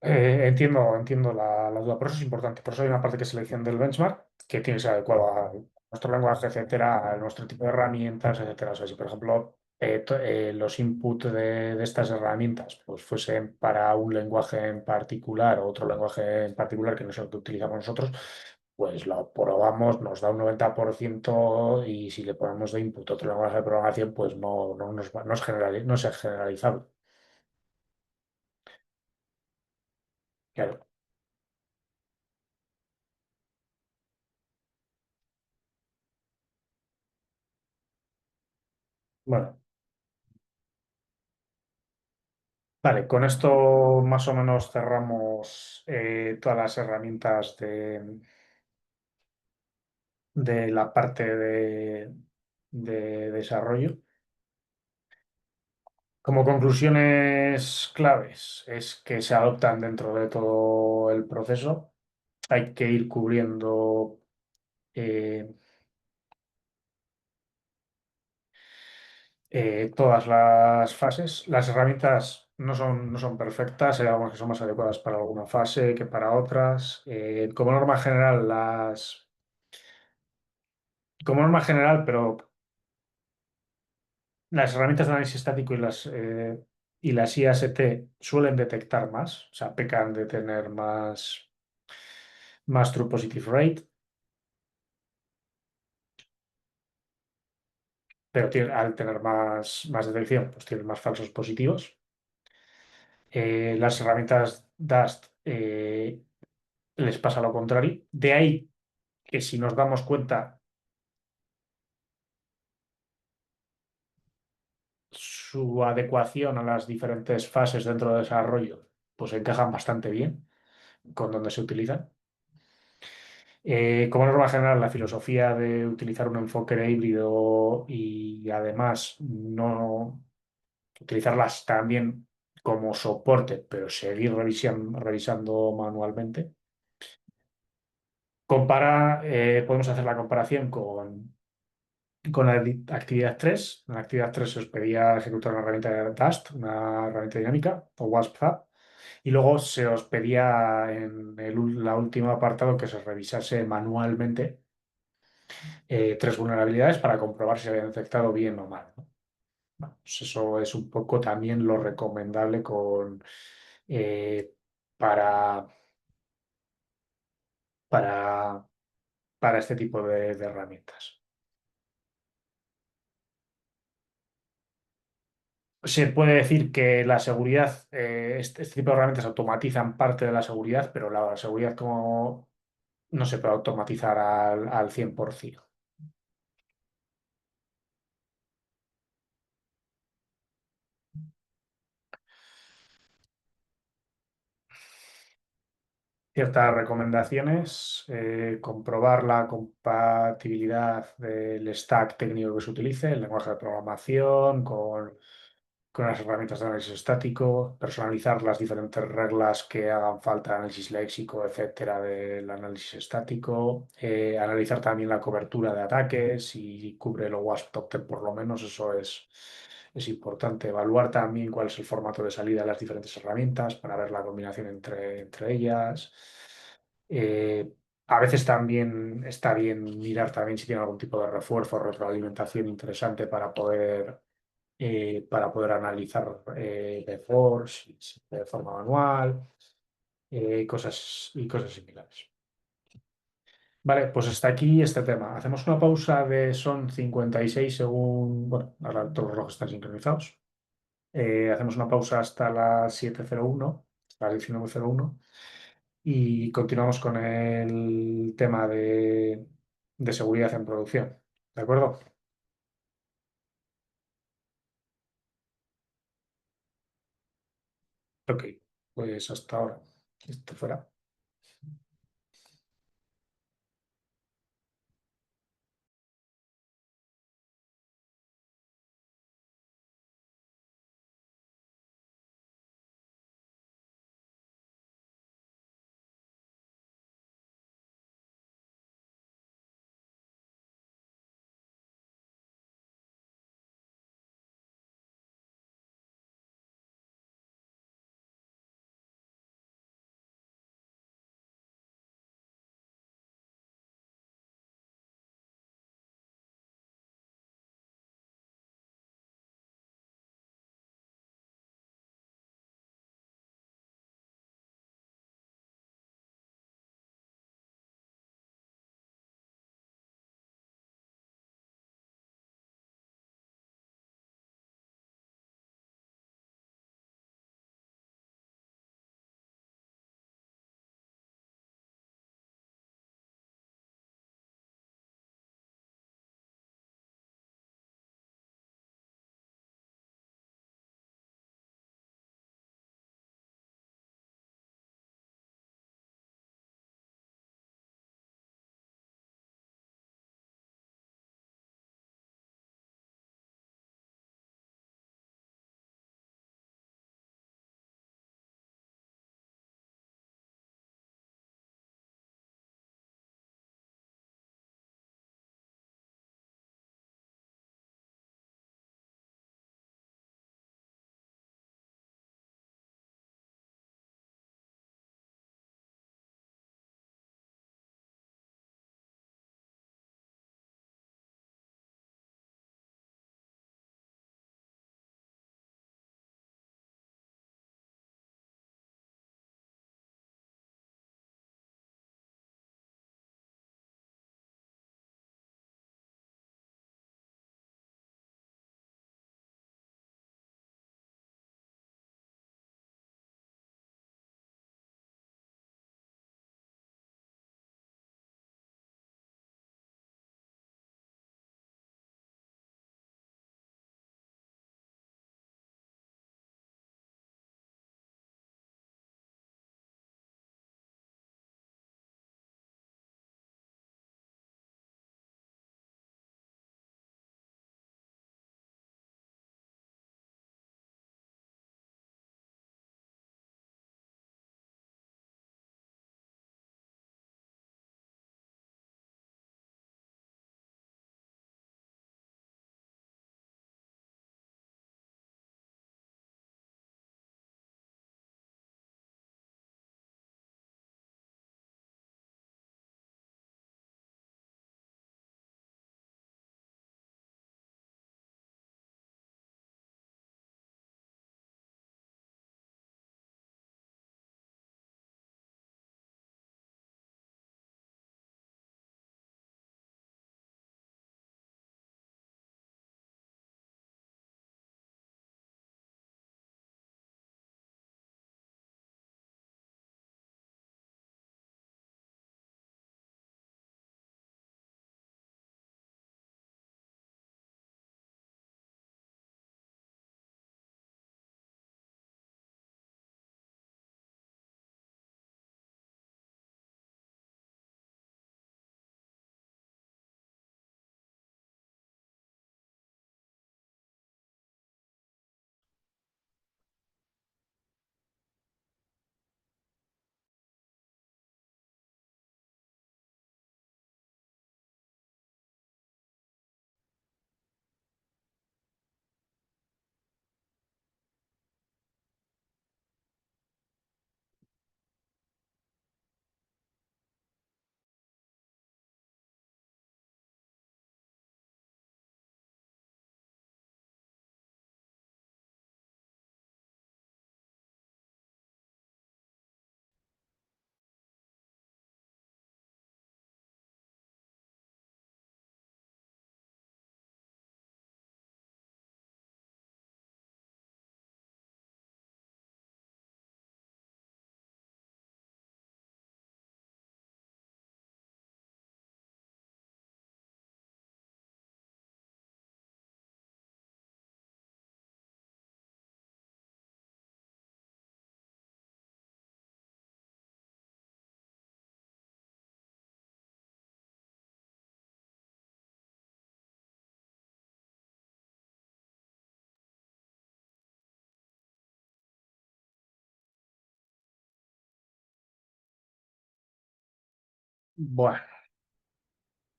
Entiendo la duda, por eso es importante. Por eso hay una parte que es selección del benchmark que tiene que ser adecuado a nuestro lenguaje, etcétera, a nuestro tipo de herramientas, etcétera. O sea, si, por ejemplo, los inputs de estas herramientas pues fuesen para un lenguaje en particular o otro lenguaje en particular que no es el que utilizamos nosotros, pues lo probamos, nos da un 90% y si le ponemos de input otro lenguaje de programación, pues no es generalizable. Claro. Bueno, vale, con esto más o menos cerramos todas las herramientas de la parte de desarrollo. Como conclusiones claves es que se adoptan dentro de todo el proceso. Hay que ir cubriendo eh, todas las fases. Las herramientas no son perfectas, hay algunas que son más adecuadas para alguna fase que para otras. Como norma general, como norma general, pero las herramientas de análisis estático y las IAST suelen detectar más, o sea, pecan de tener más true positive rate, pero al tener más detección, pues tienen más falsos positivos. Las herramientas DAST les pasa lo contrario. De ahí que si nos damos cuenta, su adecuación a las diferentes fases dentro del desarrollo, pues encajan bastante bien con donde se utilizan. Como norma general, la filosofía de utilizar un enfoque híbrido y además no utilizarlas también como soporte, pero seguir revisando manualmente. Podemos hacer la comparación con la actividad 3. En la actividad 3 se os pedía ejecutar una herramienta de Dust, una herramienta dinámica o WASP-Zap, y luego se os pedía en la último apartado que se revisase manualmente tres vulnerabilidades para comprobar si se habían detectado bien o mal, ¿no? Bueno, pues eso es un poco también lo recomendable eh, para, para, para este tipo de herramientas. Se puede decir que la seguridad, este tipo de herramientas automatizan parte de la seguridad, pero la seguridad como no se puede automatizar al 100%. Ciertas recomendaciones, comprobar la compatibilidad del stack técnico que se utilice, el lenguaje de programación, con las herramientas de análisis estático, personalizar las diferentes reglas que hagan falta, análisis léxico, etcétera, del análisis estático, analizar también la cobertura de ataques, si cubre el OWASP Top 10 por lo menos, eso es importante. Evaluar también cuál es el formato de salida de las diferentes herramientas para ver la combinación entre ellas. Eh, a veces también está bien mirar también si tiene algún tipo de refuerzo o retroalimentación interesante para poder analizar mejor de forma manual, cosas similares. Vale, pues hasta aquí este tema. Hacemos una pausa son 56 según, bueno, ahora todos los relojes están sincronizados. Hacemos una pausa hasta las 7:01, hasta las 19:01 y continuamos con el tema de seguridad en producción. ¿De acuerdo? Ok, pues hasta ahora. Esto fuera. Bueno,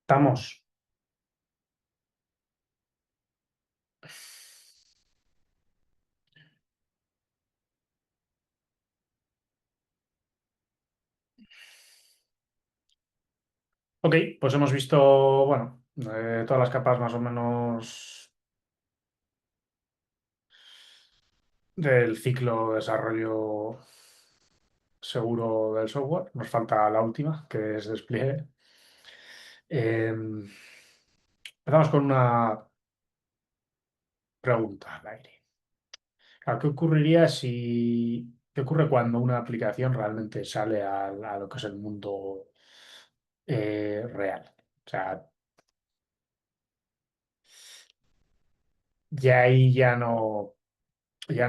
estamos. Ok, pues hemos visto, bueno, todas las capas más o menos del ciclo de desarrollo seguro del software. Nos falta la última, que es despliegue. Empezamos con una pregunta al aire. ¿Qué ocurriría si... ¿Qué ocurre cuando una aplicación realmente sale a lo que es el mundo real? O sea, ya ahí ya no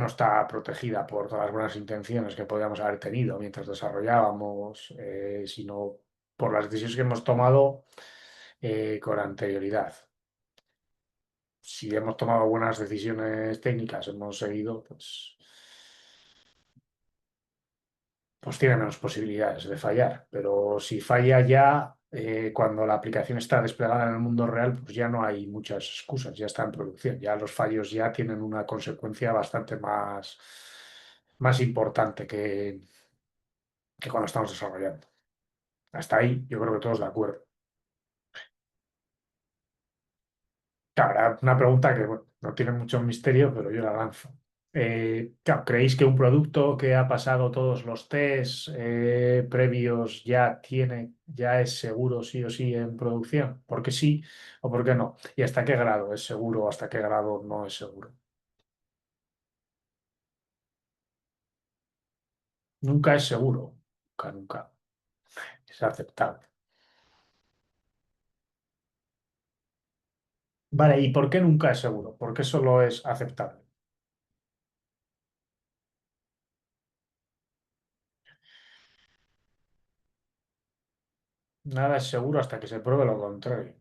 está protegida por todas las buenas intenciones que podíamos haber tenido mientras desarrollábamos, sino por las decisiones que hemos tomado con anterioridad. Si hemos tomado buenas decisiones técnicas, hemos seguido, pues tiene menos posibilidades de fallar. Pero si falla ya, cuando la aplicación está desplegada en el mundo real, pues ya no hay muchas excusas, ya está en producción. Ya los fallos ya tienen una consecuencia bastante más importante que cuando estamos desarrollando. Hasta ahí yo creo que todos de acuerdo. Claro, una pregunta que bueno, no tiene mucho misterio, pero yo la lanzo. Claro, ¿creéis que un producto que ha pasado todos los tests previos ya es seguro sí o sí en producción? ¿Por qué sí o por qué no? ¿Y hasta qué grado es seguro o hasta qué grado no es seguro? Nunca es seguro, nunca, nunca. Es aceptable. Vale, ¿y por qué nunca es seguro? ¿Por qué solo es aceptable? Nada es seguro hasta que se pruebe lo contrario.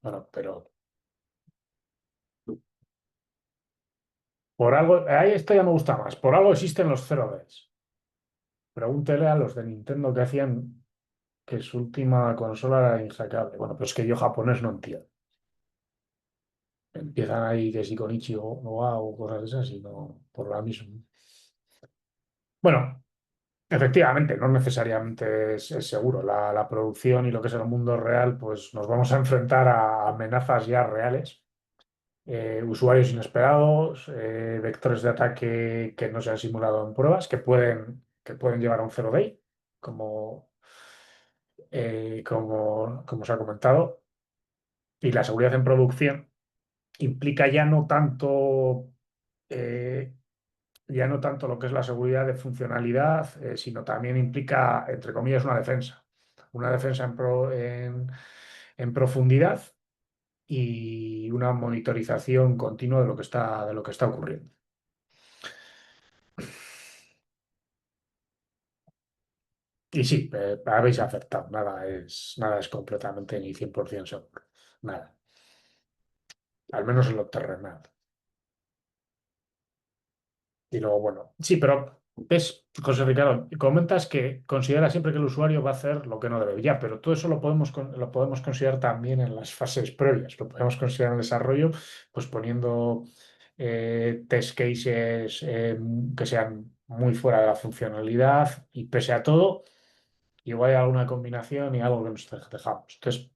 Bueno, pero por algo, ahí esto ya me gusta más. Por algo existen los 0Ds. Pregúntele a los de Nintendo que hacían que su última consola era insaqueable. Bueno, pero es que yo japonés no entiendo. Empiezan ahí que si con Ichi o Wa o cosas de esas y no por la misma. Bueno, efectivamente, no necesariamente es seguro. La producción y lo que es el mundo real, pues nos vamos a enfrentar a amenazas ya reales. Usuarios inesperados, vectores de ataque que no se han simulado en pruebas, que pueden llevar a un zero day, como, como se ha comentado. Y la seguridad en producción implica eh, ya no tanto lo que es la seguridad de funcionalidad, sino también implica, entre comillas, una defensa. Una defensa en profundidad y una monitorización continua de lo que está ocurriendo. Y sí, habéis acertado. Nada es completamente ni 100% seguro. Nada. Al menos en lo terrenal. Y luego, bueno, sí, pero ves, José Ricardo, comentas que considera siempre que el usuario va a hacer lo que no debe. Ya, pero todo eso lo podemos considerar también en las fases previas. Lo podemos considerar en el desarrollo, pues poniendo test cases que sean muy fuera de la funcionalidad y pese a todo, igual hay alguna combinación y algo que nos dejamos. Entonces,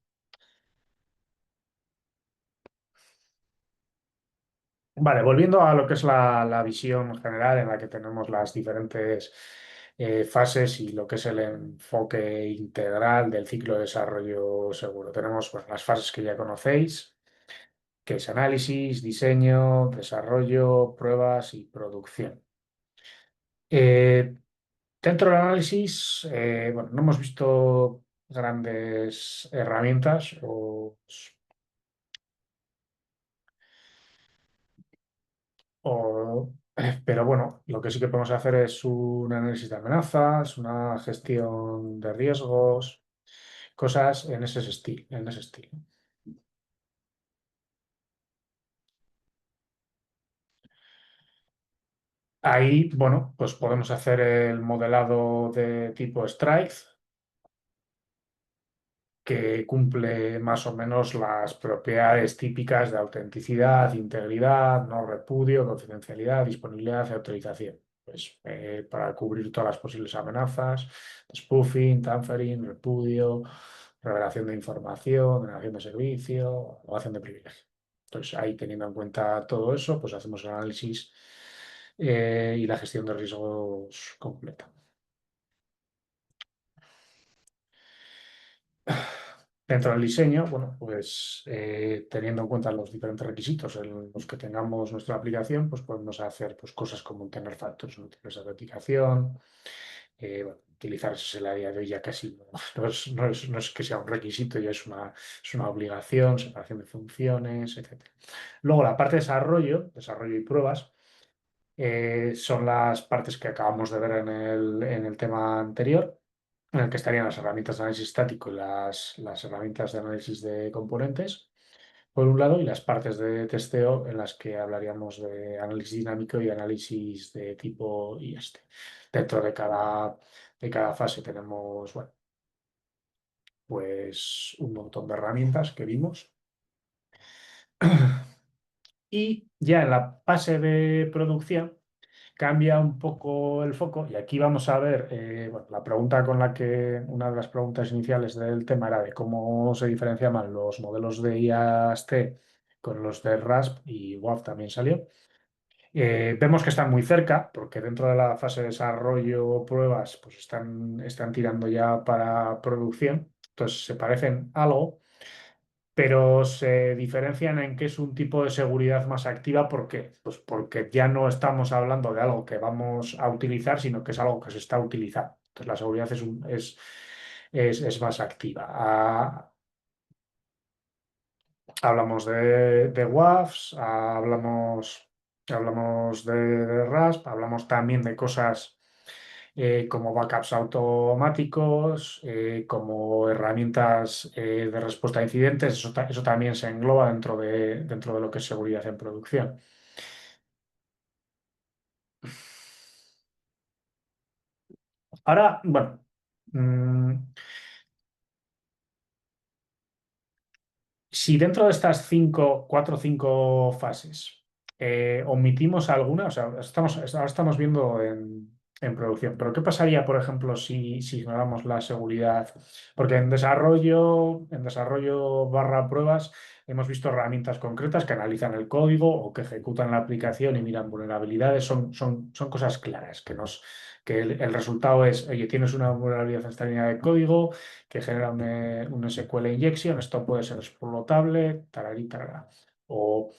vale, volviendo a lo que es la visión general en la que tenemos las diferentes fases y lo que es el enfoque integral del ciclo de desarrollo seguro. Tenemos pues, las fases que ya conocéis, que es análisis, diseño, desarrollo, pruebas y producción. Eh, Dentro del análisis, bueno, no hemos visto grandes herramientas pero bueno, lo que sí que podemos hacer es un análisis de amenazas, una gestión de riesgos, cosas en ese estilo. Ahí, bueno, pues podemos hacer el modelado de tipo Strike, que cumple más o menos las propiedades típicas de autenticidad, integridad, no repudio, confidencialidad, disponibilidad y autorización. Pues para cubrir todas las posibles amenazas, spoofing, tampering, repudio, revelación de información, denegación de servicio, elevación de privilegio. Entonces, ahí teniendo en cuenta todo eso, pues hacemos el análisis y la gestión de riesgos completa. Dentro del diseño, bueno, pues teniendo en cuenta los diferentes requisitos en los que tengamos nuestra aplicación, pues podemos hacer pues, cosas como tener factores múltiples de autenticación, bueno, utilizar ese a día de hoy ya casi no es que sea un requisito, ya es una obligación, separación de funciones, etc. Luego la parte de desarrollo y pruebas, son las partes que acabamos de ver en el tema anterior, en el que estarían las herramientas de análisis estático y las herramientas de análisis de componentes, por un lado, y las partes de testeo en las que hablaríamos de análisis dinámico y análisis de tipo IST. Dentro de cada fase tenemos, bueno, pues un montón de herramientas que vimos. Y ya en la fase de producción cambia un poco el foco y aquí vamos a ver, bueno, la pregunta con la que, una de las preguntas iniciales del tema era de cómo se diferenciaban los modelos de IAST con los de RASP y WAF también salió. Vemos que están muy cerca porque dentro de la fase de desarrollo pruebas pues están tirando ya para producción, entonces se parecen algo pero se diferencian en que es un tipo de seguridad más activa. ¿Por qué? Pues porque ya no estamos hablando de algo que vamos a utilizar, sino que es algo que se está utilizando. Entonces la seguridad es más activa. Hablamos de WAFs, hablamos de RASP, hablamos también de cosas como backups automáticos, como herramientas de respuesta a incidentes. Eso también se engloba dentro de lo que es seguridad en producción. Ahora, bueno, mm, si dentro de estas cuatro o cinco fases omitimos alguna, o sea, ahora estamos viendo en producción, pero ¿qué pasaría, por ejemplo, si ignoramos la seguridad? Porque en desarrollo barra pruebas hemos visto herramientas concretas que analizan el código o que ejecutan la aplicación y miran vulnerabilidades. Son cosas claras, que el resultado es, oye, tienes una vulnerabilidad en esta línea de código que genera un SQL injection, esto puede ser explotable, tararí, tarará. O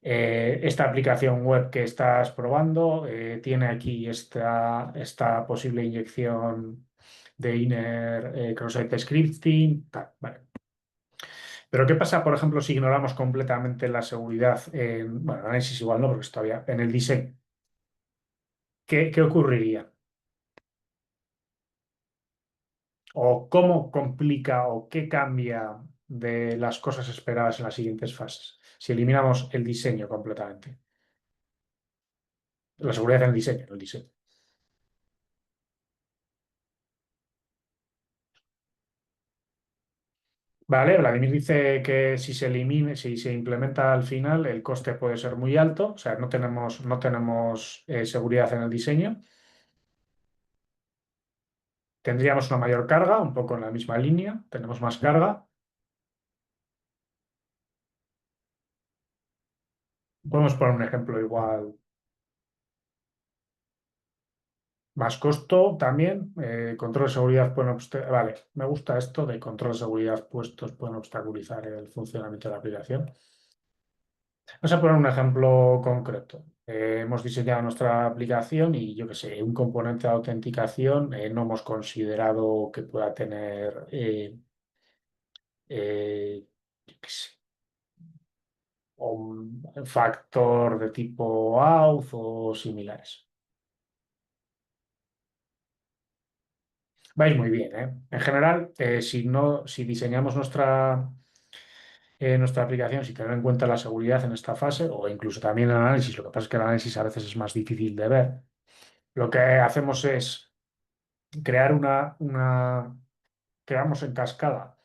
esta aplicación web que estás probando tiene aquí esta posible inyección de inner cross-site scripting, tal, vale. Pero ¿qué pasa, por ejemplo, si ignoramos completamente la seguridad bueno, análisis igual no, porque es todavía en el diseño? ¿Qué ocurriría? ¿O cómo complica o qué cambia de las cosas esperadas en las siguientes fases si eliminamos el diseño completamente? La seguridad en el diseño, en el diseño. Vale, Vladimir dice que si se implementa al final, el coste puede ser muy alto, o sea, no tenemos seguridad en el diseño. Tendríamos una mayor carga, un poco en la misma línea, tenemos más carga. Podemos poner un ejemplo igual. Más costo también. Control de seguridad Vale, me gusta esto de control de seguridad puestos pueden obstaculizar el funcionamiento de la aplicación. Vamos a poner un ejemplo concreto. Hemos diseñado nuestra aplicación y yo que sé, un componente de autenticación no hemos considerado que pueda tener yo qué sé, un factor de tipo auth o similares. Vais muy bien, ¿eh? En general, si diseñamos nuestra aplicación, si tener en cuenta la seguridad en esta fase, o incluso también el análisis, lo que pasa es que el análisis a veces es más difícil de ver, Lo que hacemos es crear creamos en cascada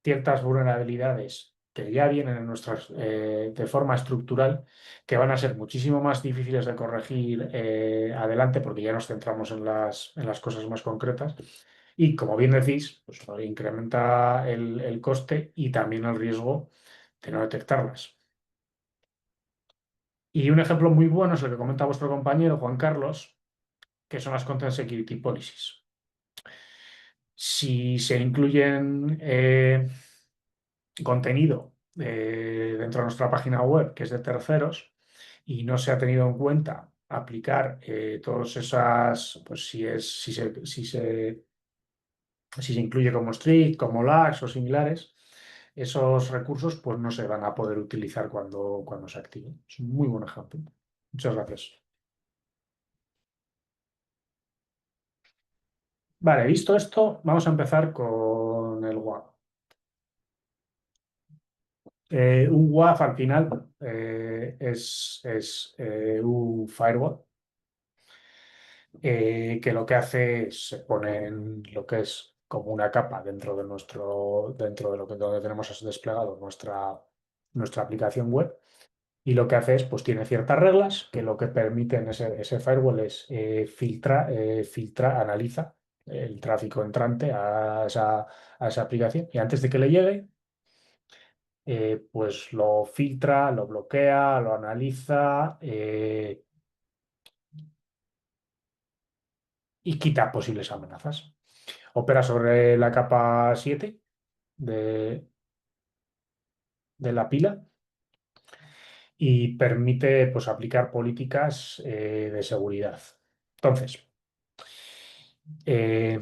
ciertas vulnerabilidades que ya vienen en de forma estructural, que van a ser muchísimo más difíciles de corregir adelante, porque ya nos centramos en en las cosas más concretas. Y como bien decís, pues incrementa el coste y también el riesgo de no detectarlas. Y un ejemplo muy bueno es el que comenta vuestro compañero Juan Carlos, que son las Content Security Policies. Si se incluyen contenido dentro de nuestra página web que es de terceros y no se ha tenido en cuenta aplicar todas esas, pues si se incluye como strict, como lags o similares, esos recursos pues no se van a poder utilizar cuando se activen. Es un muy buen ejemplo. Muchas gracias. Vale, visto esto, vamos a empezar con el WAF. Un WAF al final es un firewall que lo que hace es se pone en lo que es como una capa dentro de dentro de donde tenemos desplegado nuestra aplicación web. Y lo que hace es, pues tiene ciertas reglas que lo que permiten ese firewall es analiza el tráfico entrante a esa aplicación y antes de que le llegue, pues lo filtra, lo bloquea, lo analiza y quita posibles amenazas. Opera sobre la capa 7 de, de la pila y permite pues, aplicar políticas de seguridad. Entonces, eh,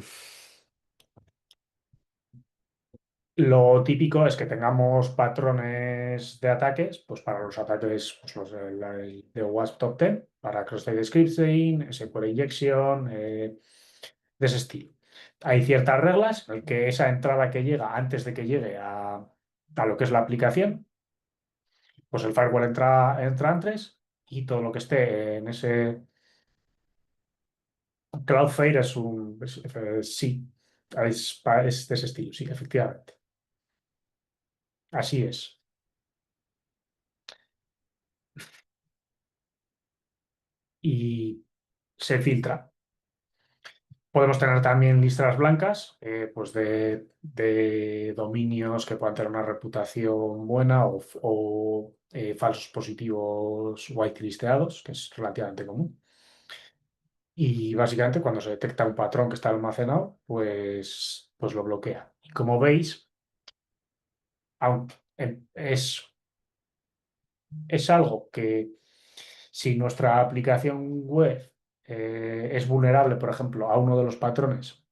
lo típico es que tengamos patrones de ataques, pues para los ataques, pues los de WASP Top 10, para cross-site scripting, SQL injection, de ese estilo. Hay ciertas reglas en el que esa entrada que llega antes de que llegue a lo que es la aplicación, pues el firewall entra antes y todo lo que esté en ese Cloudflare sí, es de ese estilo, sí, efectivamente. Así es. Y se filtra. Podemos tener también listas blancas, pues de dominios que puedan tener una reputación buena o falsos positivos whitelisteados, que es relativamente común. Y básicamente cuando se detecta un patrón que está almacenado, pues lo bloquea. Y como veis, aun- es algo que si nuestra aplicación web es vulnerable, por ejemplo, a uno de los patrones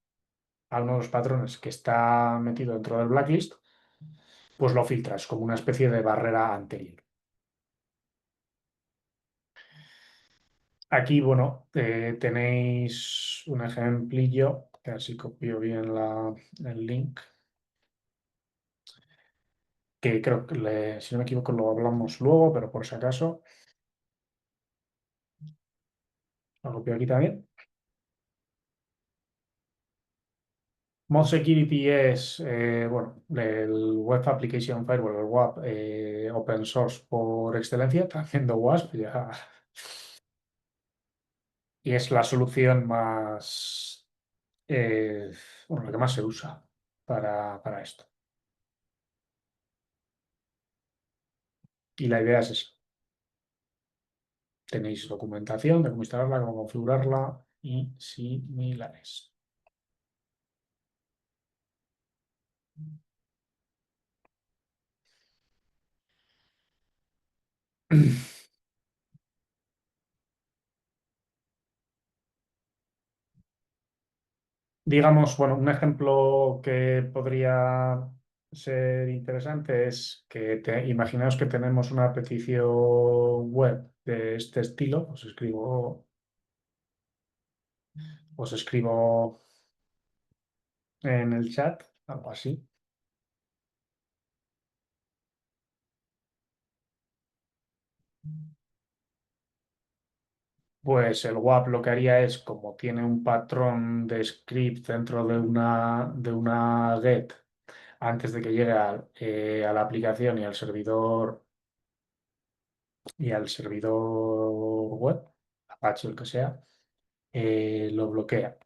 que está metido dentro del blacklist, pues lo filtras como una especie de barrera anterior. Aquí, bueno, tenéis un ejemplillo, que así copio bien el link, que creo que, si no me equivoco, lo hablamos luego, pero por si acaso, lo copio aquí también. Mod Security es, bueno, el Web Application Firewall, el WAP, open source por excelencia, también de WASP, ya. Y es la solución más, eh, bueno, la que más se usa para esto. Y la idea es esa. Tenéis documentación de cómo instalarla, cómo configurarla y similares. Digamos, bueno, un ejemplo que podría ser interesante es que imaginaos que tenemos una petición web de este estilo. Os escribo en el chat, algo así. Pues el WAP lo que haría es, como tiene un patrón de script dentro de una get, antes de que llegue a la aplicación y al servidor web, Apache o el que sea, lo bloquea.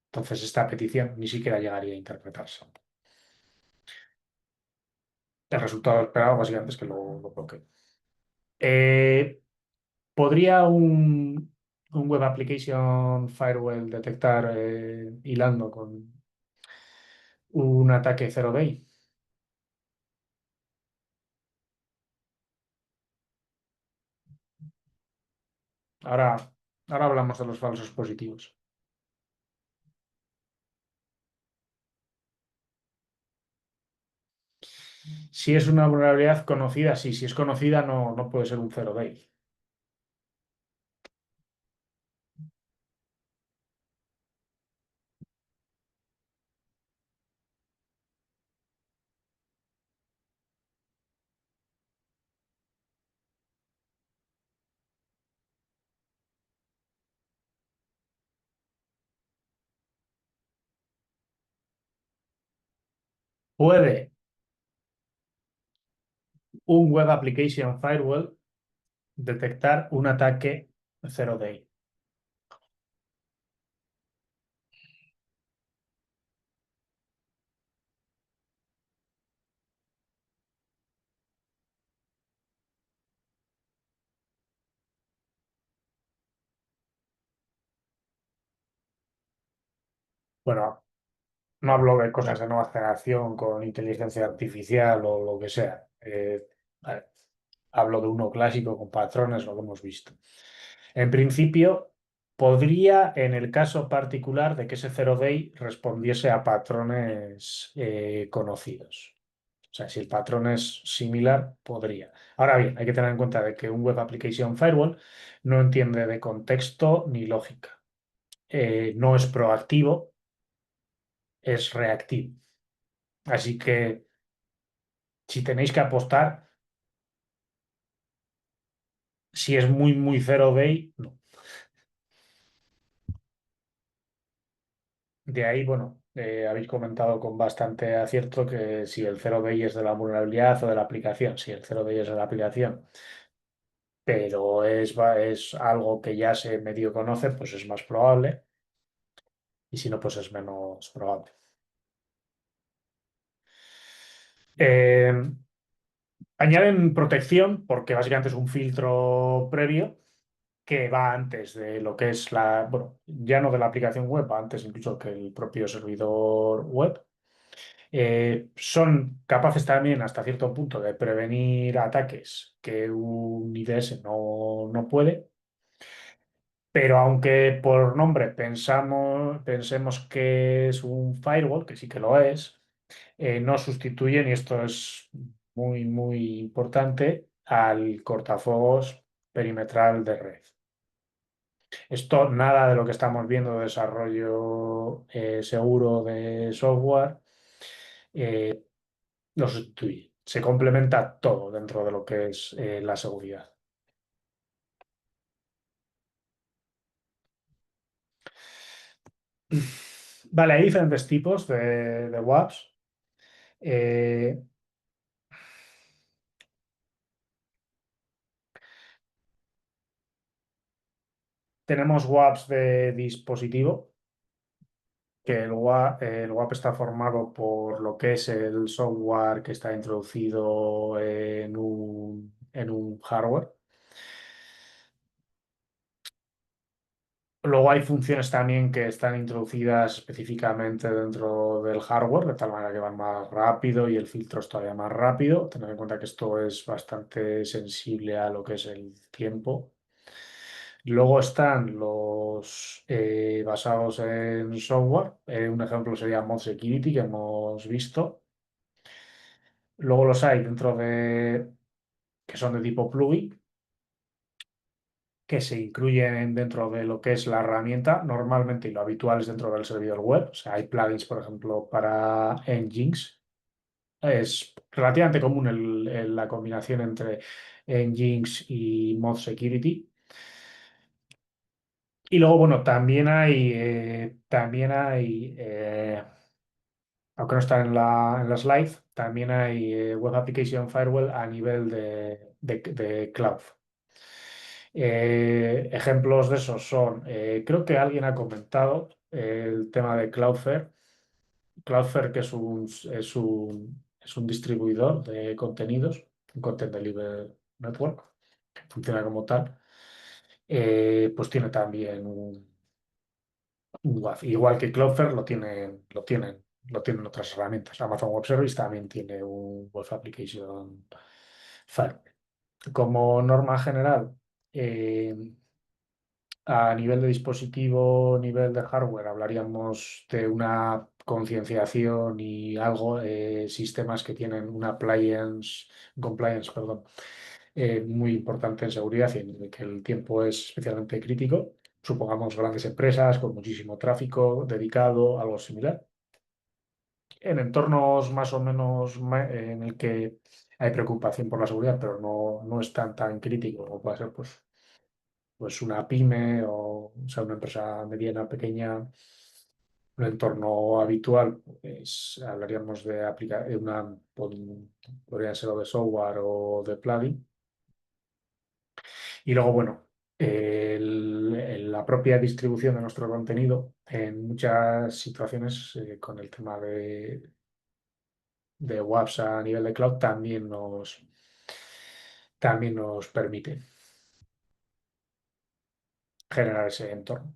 Entonces esta petición ni siquiera llegaría a interpretarse. El resultado esperado básicamente es que lo bloquee. Eh, ¿Podría un Web Application Firewall detectar hilando con un ataque zero day? Ahora, ahora hablamos de los falsos positivos. Si es una vulnerabilidad conocida, sí. Si es conocida, no puede ser un zero day. ¿Puede un Web Application Firewall detectar un ataque zero day? Bueno, no hablo de cosas de nueva generación con inteligencia artificial o lo que sea. Vale, hablo de uno clásico con patrones, lo que hemos visto. En principio, podría, en el caso particular de que ese zero day respondiese a patrones conocidos. O sea, si el patrón es similar, podría. Ahora bien, hay que tener en cuenta de que un Web Application Firewall no entiende de contexto ni lógica. No es proactivo, es reactivo. Así que si tenéis que apostar, si es muy, muy zero day, no. De ahí, bueno, habéis comentado con bastante acierto que si el zero day es de la vulnerabilidad o de la aplicación, si el zero day es de la aplicación, pero es algo que ya se medio conoce, pues es más probable, y si no, pues es menos probable. Eh, Añaden protección porque básicamente es un filtro previo que va antes de lo que es bueno, ya no de la aplicación web, va antes incluso que el propio servidor web. Son capaces también hasta cierto punto de prevenir ataques que un IDS no puede, pero aunque por nombre pensemos que es un firewall, que sí que lo es, no sustituyen, y esto es muy, muy importante, al cortafuegos perimetral de red. Esto, nada de lo que estamos viendo de desarrollo seguro de software eh, lo sustituye. Se complementa todo dentro de lo que es la seguridad. Vale, hay diferentes tipos de WAPs. Eh, Tenemos WAPs de dispositivo, que el WAP está formado por lo que es el software que está introducido en un hardware. Luego hay funciones también que están introducidas específicamente dentro del hardware, de tal manera que van más rápido y el filtro es todavía más rápido. Tener en cuenta que esto es bastante sensible a lo que es el tiempo. Luego están los basados en software. Un ejemplo sería Mod Security, que hemos visto. Luego los hay dentro que son de tipo plugin, que se incluyen dentro de lo que es la herramienta normalmente, y lo habitual es dentro del servidor web. O sea, hay plugins, por ejemplo, para Nginx, Es relativamente común la combinación entre Nginx y Mod Security. Y luego, bueno, aunque no está en la slide, también hay Web Application Firewall a nivel de cloud. Ejemplos de esos son, creo que alguien ha comentado el tema de Cloudflare. Cloudflare, que es un distribuidor de contenidos, un Content Delivery Network, funciona como tal. Pues tiene también un WAF. Igual que Cloudflare lo tienen otras herramientas. Amazon Web Service también tiene un Web Application Firewall. Como norma general, eh, a nivel de dispositivo, nivel de hardware, hablaríamos de una concienciación y algo, sistemas que tienen compliance, perdón, muy importante en seguridad y en que el tiempo es especialmente crítico. Supongamos grandes empresas con muchísimo tráfico dedicado, algo similar. En entornos más o menos en el que hay preocupación por la seguridad, pero no es tan crítico como puede ser pues una pyme o sea, una empresa mediana, pequeña, un entorno habitual, pues hablaríamos de aplicar podría ser o de software o de plugin. Y luego, bueno, la propia distribución de nuestro contenido en muchas situaciones con el tema de WAPs a nivel de cloud también nos permite generar ese entorno.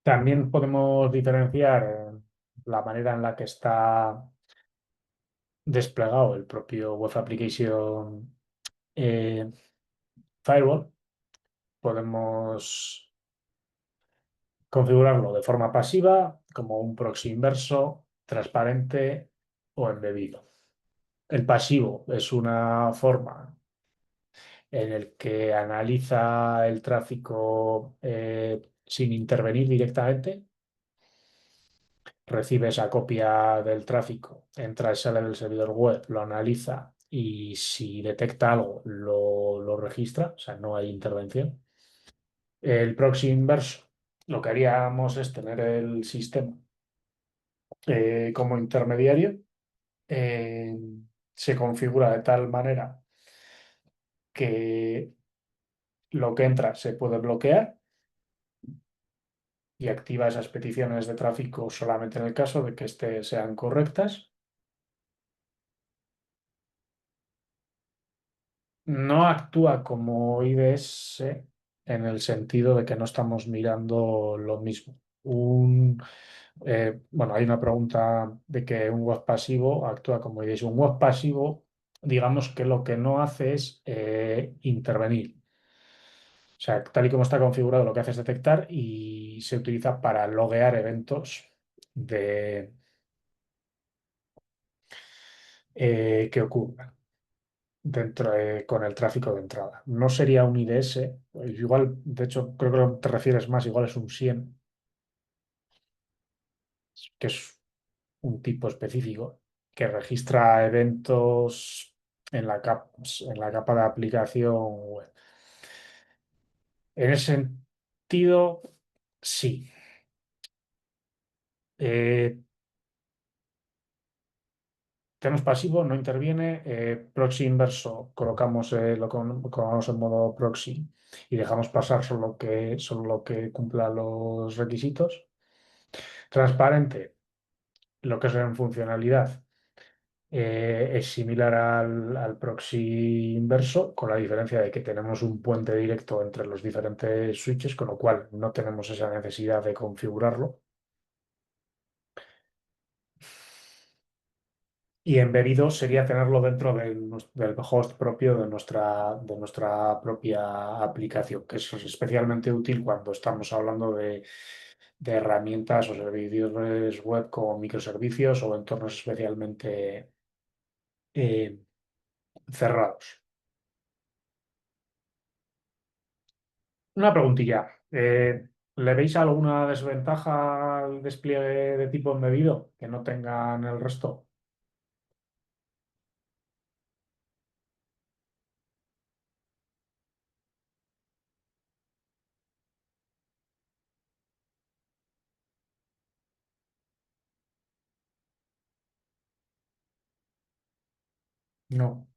También podemos diferenciar la manera en la que está desplegado el propio Web Application eh, Firewall. Podemos configurarlo de forma pasiva, como un proxy inverso, transparente o embebido. El pasivo es una forma en el que analiza el tráfico sin intervenir directamente, recibe esa copia del tráfico, entra y sale del servidor web, lo analiza y si detecta algo lo registra, o sea, no hay intervención. El proxy inverso, lo que haríamos es tener el sistema como intermediario. eh, Se configura de tal manera que lo que entra se puede bloquear y activa esas peticiones de tráfico solamente en el caso de que sean correctas. No actúa como IDS en el sentido de que no estamos mirando lo mismo. Bueno, hay una pregunta de que un web pasivo actúa como IDS. Un web pasivo, digamos que lo que no hace es intervenir. O sea, tal y como está configurado, lo que hace es detectar y se utiliza para loguear eventos que ocurran con el tráfico de entrada. No sería un IDS, igual, de hecho, creo que lo que te refieres más, igual es un SIEM, que es un tipo específico que registra eventos en la capa de aplicación web. En ese sentido, sí. Eh, Tenemos pasivo, no interviene. Proxy inverso, colocamos en modo proxy y dejamos pasar solo lo que cumpla los requisitos. Transparente, lo que es en funcionalidad, es similar al proxy inverso, con la diferencia de que tenemos un puente directo entre los diferentes switches, con lo cual no tenemos esa necesidad de configurarlo. Y embebido sería tenerlo dentro del host propio de nuestra propia aplicación, que es especialmente útil cuando estamos hablando de herramientas o servidores web con microservicios o entornos especialmente eh, cerrados. Una preguntilla. ¿Le veis alguna desventaja al despliegue de tipo embebido que no tengan el resto? No.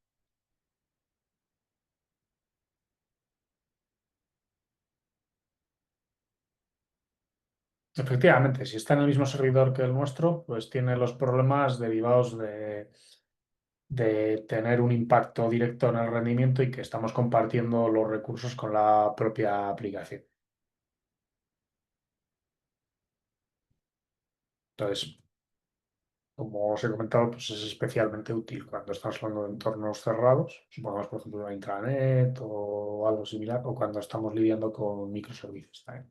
Efectivamente, si está en el mismo servidor que el nuestro, pues tiene los problemas derivados de tener un impacto directo en el rendimiento y que estamos compartiendo los recursos con la propia aplicación. Entonces, como os he comentado, pues es especialmente útil cuando estamos hablando de entornos cerrados, supongamos por ejemplo una intranet o algo similar, o cuando estamos lidiando con microservicios también.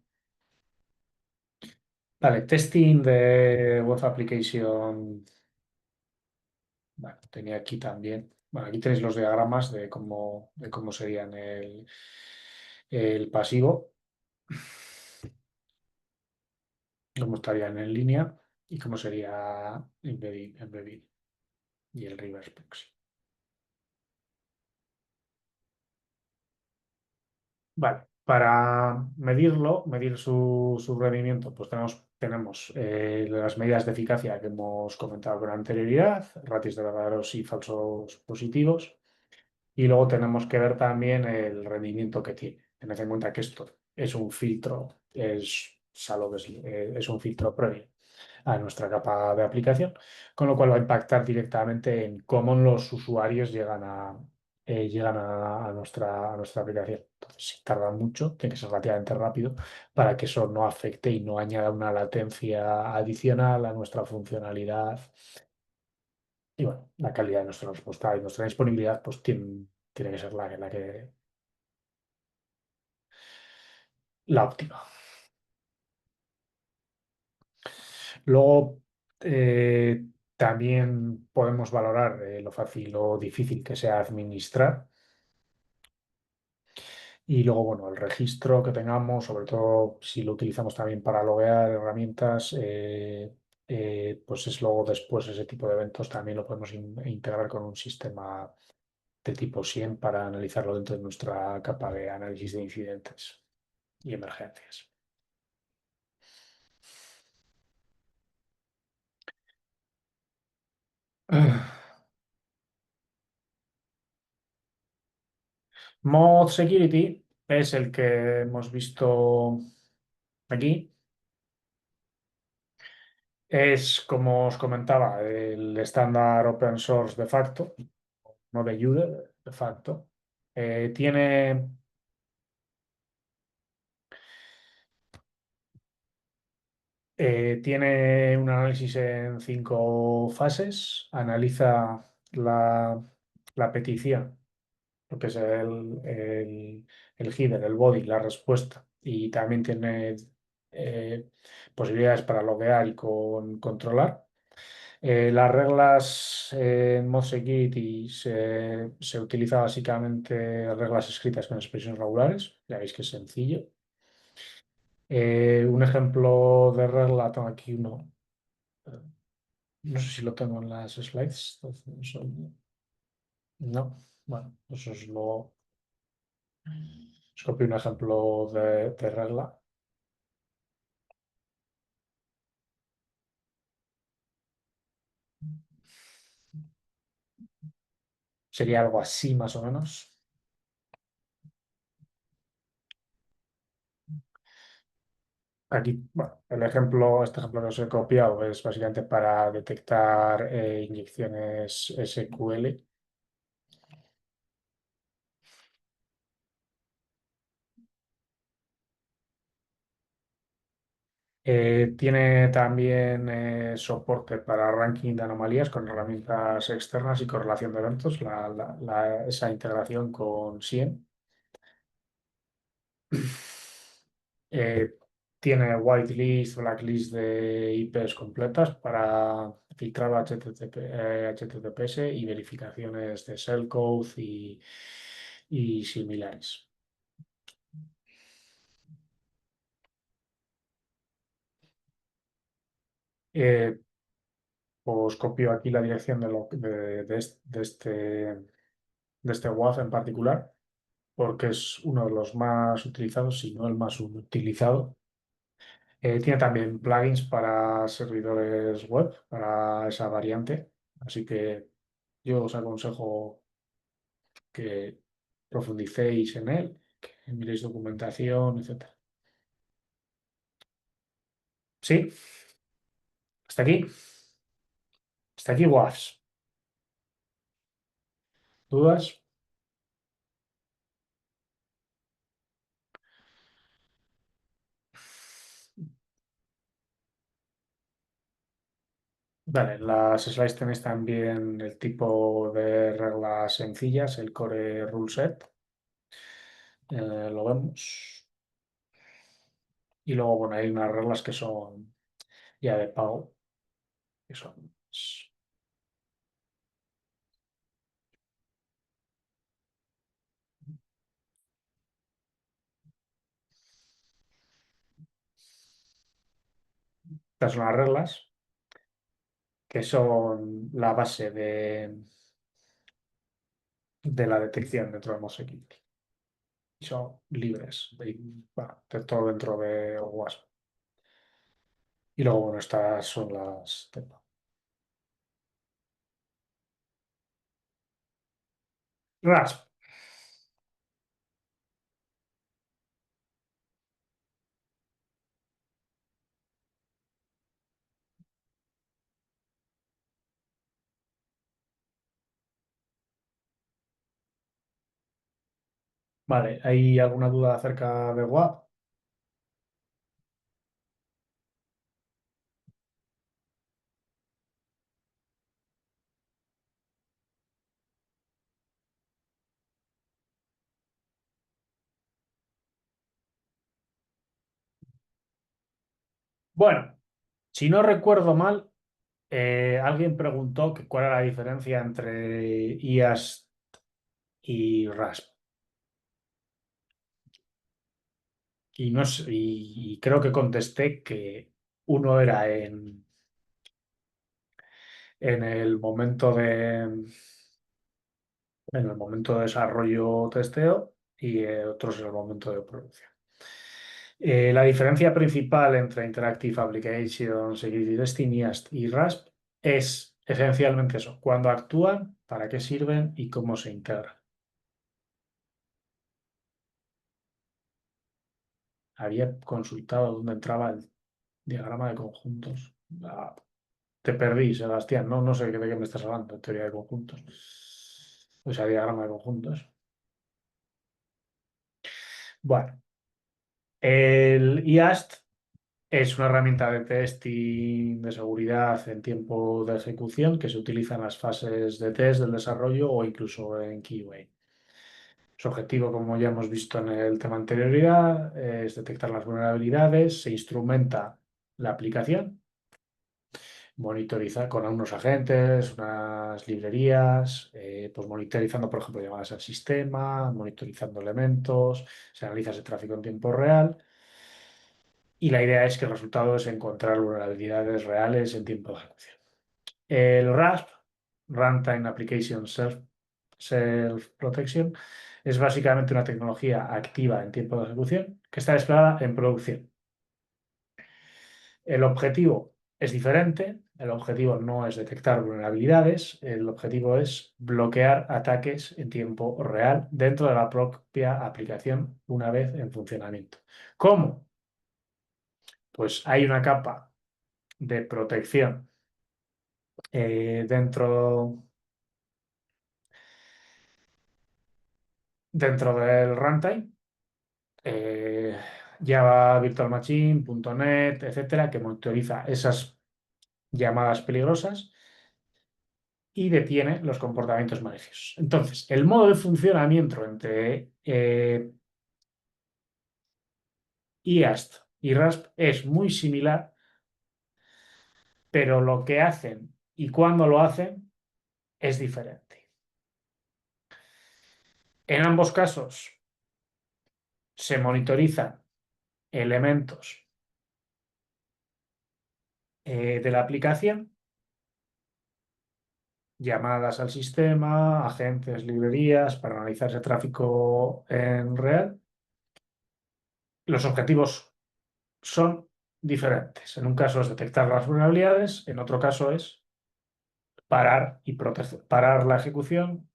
Vale, testing de web application. Bueno, tenía aquí también. Bueno, aquí tenéis los diagramas de cómo serían el pasivo, cómo estarían en línea y cómo sería embedded y el reverse proxy. Vale, para medirlo, medir su rendimiento, pues tenemos las medidas de eficacia que hemos comentado con anterioridad, ratios de verdaderos y falsos positivos, y luego tenemos que ver también el rendimiento que tiene. Tened en cuenta que esto es un filtro, es un filtro previo a nuestra capa de aplicación, con lo cual va a impactar directamente en cómo los usuarios llegan a nuestra aplicación. Entonces, si tarda mucho, tiene que ser relativamente rápido para que eso no afecte y no añada una latencia adicional a nuestra funcionalidad. Y bueno, la calidad de nuestra respuesta y nuestra disponibilidad, pues tiene que ser la óptima. Luego, también podemos valorar lo fácil o difícil que sea administrar. Y luego, bueno, el registro que tengamos, sobre todo si lo utilizamos también para loguear herramientas, pues es luego después ese tipo de eventos también lo podemos integrar con un sistema de tipo SIEM para analizarlo dentro de nuestra capa de análisis de incidentes y emergencias. Mod Security es el que hemos visto aquí. Es, como os comentaba, el estándar open source de facto, no de jure, de facto. Tiene, tiene un análisis en 5 fases. Analiza la petición, lo que es el header, el body, la respuesta. Y también tiene posibilidades para loguear y controlar. Las reglas en Mod Security se utiliza básicamente reglas escritas con expresiones regulares. Ya veis que es sencillo. Un ejemplo de regla, tengo aquí uno. No sé si lo tengo en las slides. No, bueno, eso es lo. Os copio un ejemplo de regla. Sería algo así más o menos. Aquí, bueno, este ejemplo que os he copiado es básicamente para detectar inyecciones SQL. Tiene también soporte para ranking de anomalías con herramientas externas y correlación de eventos, esa integración con SIEM. Eh, Tiene whitelist, blacklist de IPs completas para filtrar HTTPS y verificaciones de shellcode y similares. Eh, Os copio aquí la dirección de este WAF en particular, porque es uno de los más utilizados, si no el más utilizado. Tiene también plugins para servidores web, para esa variante. Así que yo os aconsejo que profundicéis en él, que miréis documentación, etcétera. ¿Sí? ¿Hasta aquí? ¿Hasta aquí WAFs? ¿Dudas? Vale, en las slides tenéis también el tipo de reglas sencillas, el core rule set. Lo vemos. Y luego, bueno, hay unas reglas que son ya de pago, que son estas son las reglas que son la base de la detección dentro de Mosaic. Y son libres, bueno, de todo dentro de WASP. Y luego, bueno, estas son las de pago. RASP. Vale, ¿hay alguna duda acerca de WAP? Bueno, si no recuerdo mal, alguien preguntó que cuál era la diferencia entre IAS y RASP. Y, no sé, y creo que contesté que uno era en el momento en el momento de desarrollo testeo y otros en el momento de producción. La diferencia principal entre Interactive Applications, Security Testing, IAST y RASP es esencialmente eso, cuándo actúan, para qué sirven y cómo se integran. Había consultado dónde entraba el diagrama de conjuntos. Te perdí, Sebastián, no, no sé de qué me estás hablando, teoría de conjuntos. O sea, diagrama de conjuntos. Bueno, el IAST es una herramienta de testing de seguridad en tiempo de ejecución que se utiliza en las fases de test del desarrollo o incluso en QA. Su objetivo, como ya hemos visto en el tema anterioridad, es detectar las vulnerabilidades, se instrumenta la aplicación, monitoriza con unos agentes, unas librerías, pues monitorizando, por ejemplo, llamadas al sistema, monitorizando elementos, se analiza ese tráfico en tiempo real. Y la idea es que el resultado es encontrar vulnerabilidades reales en tiempo de ejecución. El RASP, Runtime Application Self-Protection, es básicamente una tecnología activa en tiempo de ejecución que está desplegada en producción. El objetivo es diferente. El objetivo no es detectar vulnerabilidades. El objetivo es bloquear ataques en tiempo real dentro de la propia aplicación una vez en funcionamiento. ¿Cómo? Pues hay una capa de protección dentro del runtime, Java Virtual Machine, .NET, etcétera, que monitoriza esas llamadas peligrosas y detiene los comportamientos maliciosos. Entonces, el modo de funcionamiento entre IAST y RASP es muy similar, pero lo que hacen y cuándo lo hacen es diferente. En ambos casos se monitorizan elementos de la aplicación, llamadas al sistema, agentes, librerías para analizar ese tráfico en real. Los objetivos son diferentes. En un caso es detectar las vulnerabilidades, en otro caso es parar y proteger, parar la ejecución,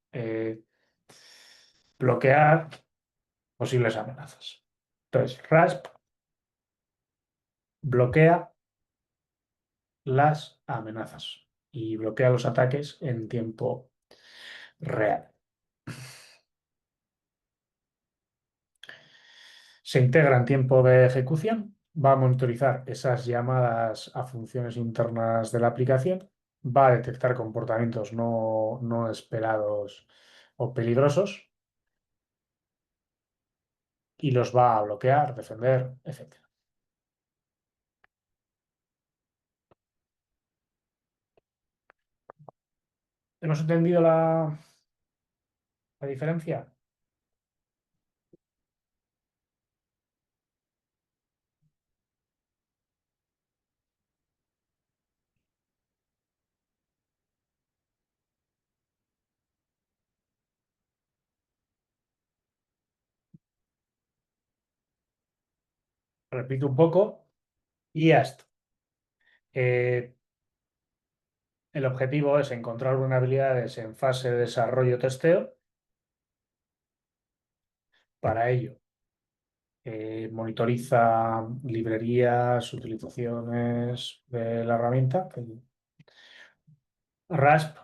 bloquear posibles amenazas. Entonces, RASP bloquea las amenazas y bloquea los ataques en tiempo real. Se integra en tiempo de ejecución, va a monitorizar esas llamadas a funciones internas de la aplicación, va a detectar comportamientos no esperados o peligrosos y los va a bloquear, defender, etc. ¿Hemos entendido la diferencia? Repito un poco. IAST. El objetivo es encontrar vulnerabilidades en fase de desarrollo-testeo. Para ello, monitoriza librerías, utilizaciones de la herramienta. RASP,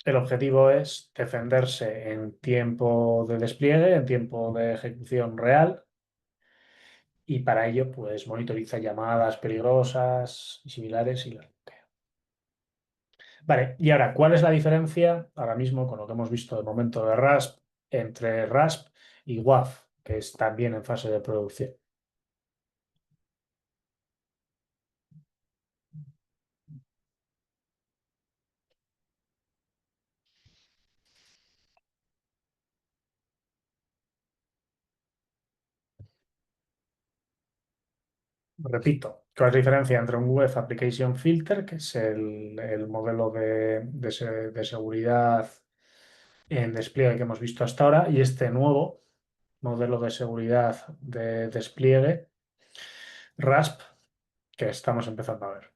el objetivo es defenderse en tiempo de despliegue, en tiempo de ejecución real, y para ello, pues monitoriza llamadas peligrosas y similares y las bloquea. Vale, y ahora, ¿cuál es la diferencia ahora mismo con lo que hemos visto de momento de RASP entre RASP y WAF, que es también en fase de producción? Repito, ¿cuál es la diferencia entre un Web Application Filter, que es el modelo de seguridad en despliegue que hemos visto hasta ahora, y este nuevo modelo de seguridad de despliegue, RASP, que estamos empezando a ver?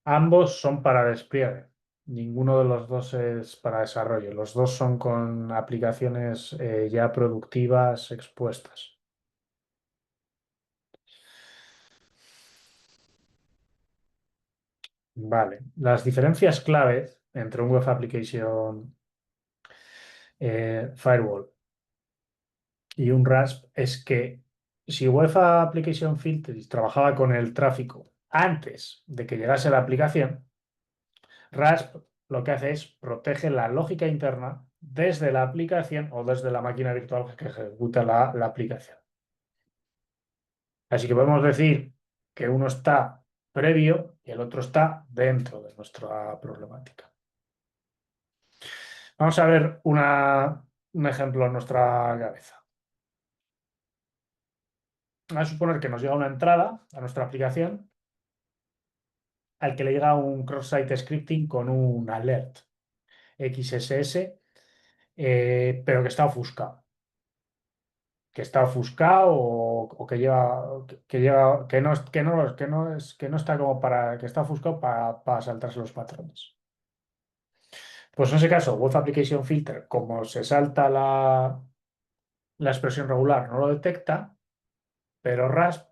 Ambos son para despliegue. Ninguno de los dos es para desarrollo. Los dos son con aplicaciones ya productivas expuestas. Vale. Las diferencias claves entre un Web Application Firewall y un RASP es que si Web Application Filters trabajaba con el tráfico antes de que llegase la aplicación, RASP lo que hace es protege la lógica interna desde la aplicación o desde la máquina virtual que ejecuta la aplicación. Así que podemos decir que uno está previo y el otro está dentro de nuestra problemática. Vamos a ver un ejemplo en nuestra cabeza. Vamos a suponer que nos llega una entrada a nuestra aplicación al que le llega un cross-site scripting con un alert XSS, pero que está ofuscado o que no está como para, que está ofuscado para saltarse los patrones. Pues en ese caso, Web Application Filter, como se salta la expresión regular, no lo detecta, pero RASP,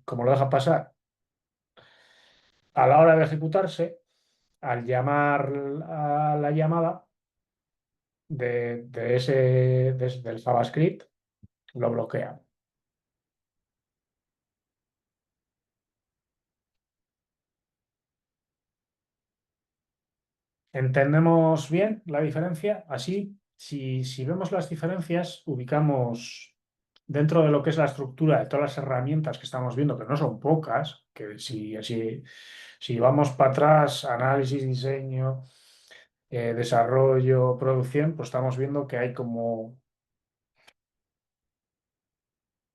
como lo deja pasar a la hora de ejecutarse, al llamar a la llamada del JavaScript, lo bloquea. ¿Entendemos bien la diferencia? Así, si vemos las diferencias, ubicamos dentro de lo que es la estructura de todas las herramientas que estamos viendo, que no son pocas, que si vamos para atrás, análisis, diseño, desarrollo, producción, pues estamos viendo que hay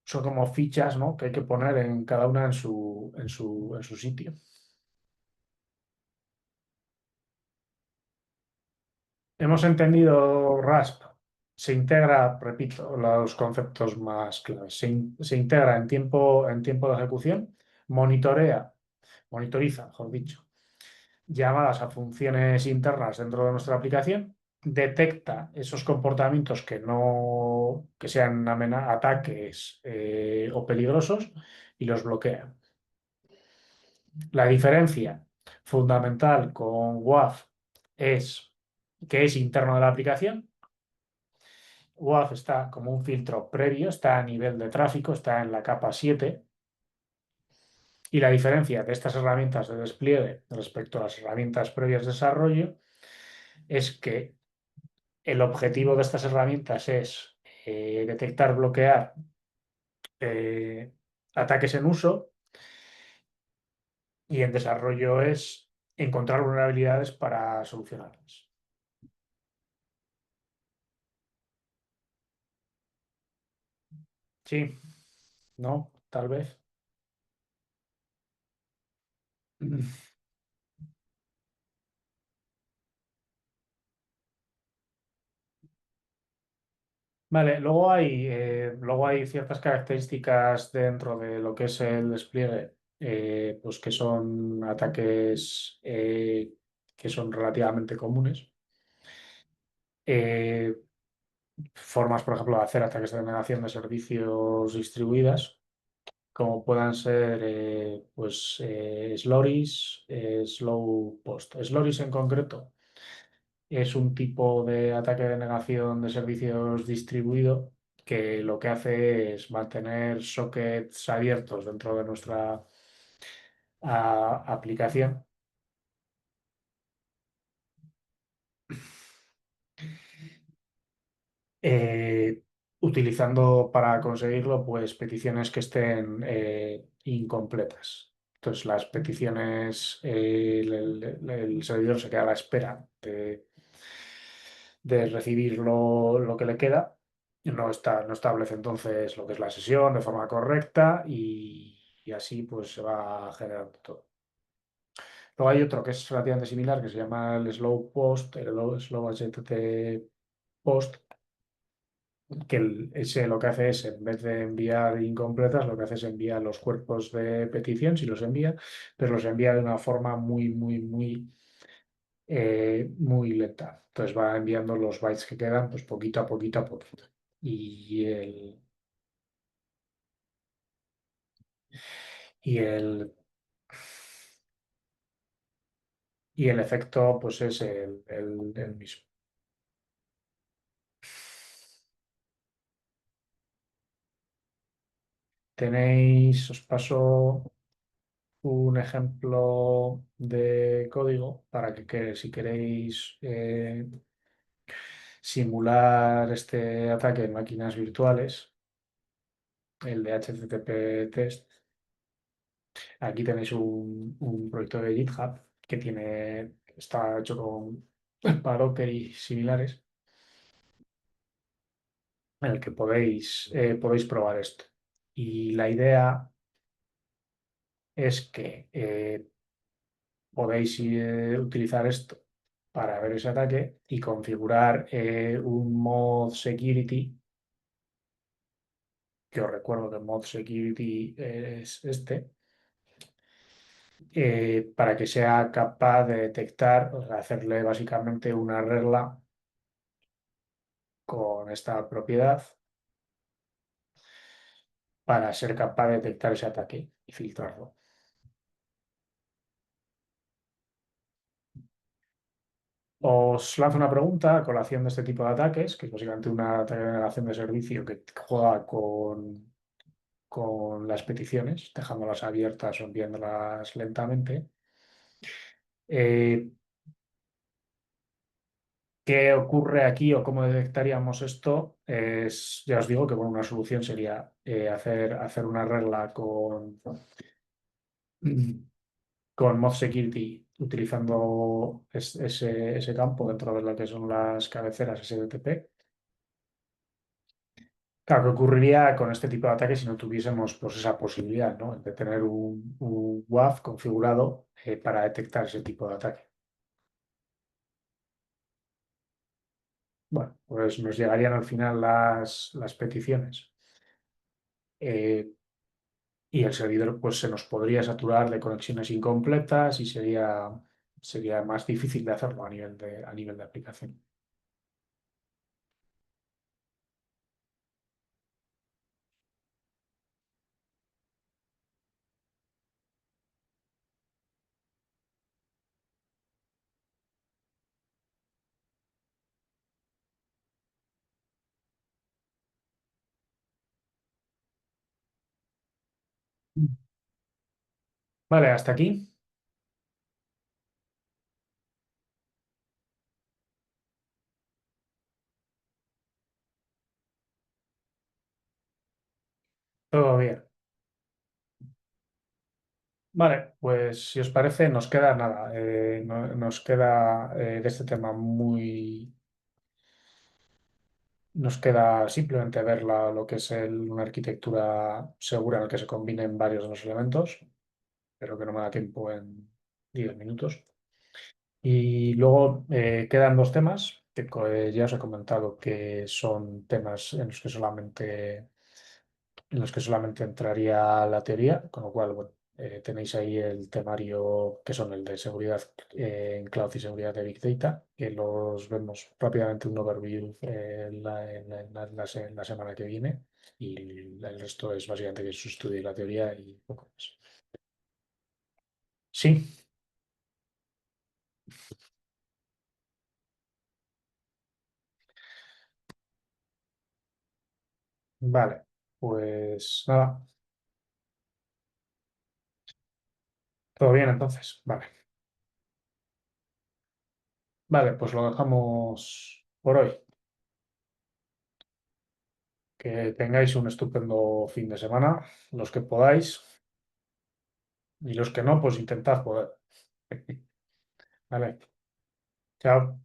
son como fichas, ¿no? Que hay que poner en cada una en su sitio. Hemos entendido RASP. Se integra, repito, los conceptos más claves. Se integra en tiempo de ejecución, monitoriza, mejor dicho, llamadas a funciones internas dentro de nuestra aplicación, detecta esos comportamientos que sean ataques o peligrosos y los bloquea. La diferencia fundamental con WAF es que es interno de la aplicación. WAF está como un filtro previo, está a nivel de tráfico, está en la capa 7. Y la diferencia de estas herramientas de despliegue respecto a las herramientas previas de desarrollo es que el objetivo de estas herramientas es detectar, bloquear eh, ataques en uso, y en desarrollo es encontrar vulnerabilidades para solucionarlas. Sí, no, tal vez. Vale, luego hay ciertas características dentro de lo que es el despliegue, pues que son ataques que son relativamente comunes. Eh, Formas, por ejemplo, de hacer ataques de denegación de servicios distribuidas, como puedan ser pues, SLORIs, Slow Post. SLORIs en concreto es un tipo de ataque de negación de servicios distribuido que lo que hace es mantener sockets abiertos dentro de nuestra aplicación, eh, utilizando para conseguirlo pues peticiones que estén incompletas. Entonces las peticiones, el servidor se queda a la espera de recibir lo que le queda. No establece entonces lo que es la sesión de forma correcta, y así pues se va generando todo. Luego hay otro que es relativamente similar, que se llama el Slow Post, el Slow HTTP Post, que ese lo que hace es, en vez de enviar incompletas, lo que hace es enviar los cuerpos de petición, si los envía, pero los envía de una forma muy, muy, muy lenta. Entonces va enviando los bytes que quedan, pues poquito a poquito a poquito. Y el, y el, y el efecto, pues es el mismo. Os paso un ejemplo de código para que si queréis simular este ataque en máquinas virtuales, el de HTTP test. Aquí tenéis un proyecto de GitHub está hecho con Docker y similares, en el que podéis probar esto. Y la idea es que podéis utilizar esto para ver ese ataque y configurar un mod security, que os recuerdo que mod security es este, para que sea capaz de detectar, o sea, hacerle básicamente una regla con esta propiedad para ser capaz de detectar ese ataque y filtrarlo. Os lanzo una pregunta a colación de este tipo de ataques, que es básicamente un ataque de negación de servicio que juega con las peticiones, dejándolas abiertas o enviándolas lentamente. Eh, ¿Qué ocurre aquí o cómo detectaríamos esto? Ya os digo que bueno, una solución sería hacer una regla con Mob Security utilizando ese campo dentro de lo que son las cabeceras SDTP. Claro, ¿qué ocurriría con este tipo de ataques si no tuviésemos pues, esa posibilidad, ¿no? De tener un WAF configurado para detectar ese tipo de ataque? Bueno, pues nos llegarían al final las peticiones eh, y el servidor pues, se nos podría saturar de conexiones incompletas y sería más difícil de hacerlo a nivel de aplicación. Vale, hasta aquí. Todo bien. Vale, pues si os parece, nos queda nada. Nos queda de este tema Nos queda simplemente ver lo que es una arquitectura segura en la que se combinen varios de los elementos, pero que no me da tiempo en 10 minutos. Y luego quedan dos temas que ya os he comentado que son temas en los que solamente entraría la teoría, con lo cual, bueno, tenéis ahí el temario que son el de seguridad en cloud y seguridad de Big Data, que los vemos rápidamente un overview la semana que viene y el resto es básicamente que se estudie la teoría y poco más. Sí, vale, pues nada, todo bien entonces, vale. Vale, pues lo dejamos por hoy. Que tengáis un estupendo fin de semana, los que podáis, y los que no, pues intentad poder. Vale, chao.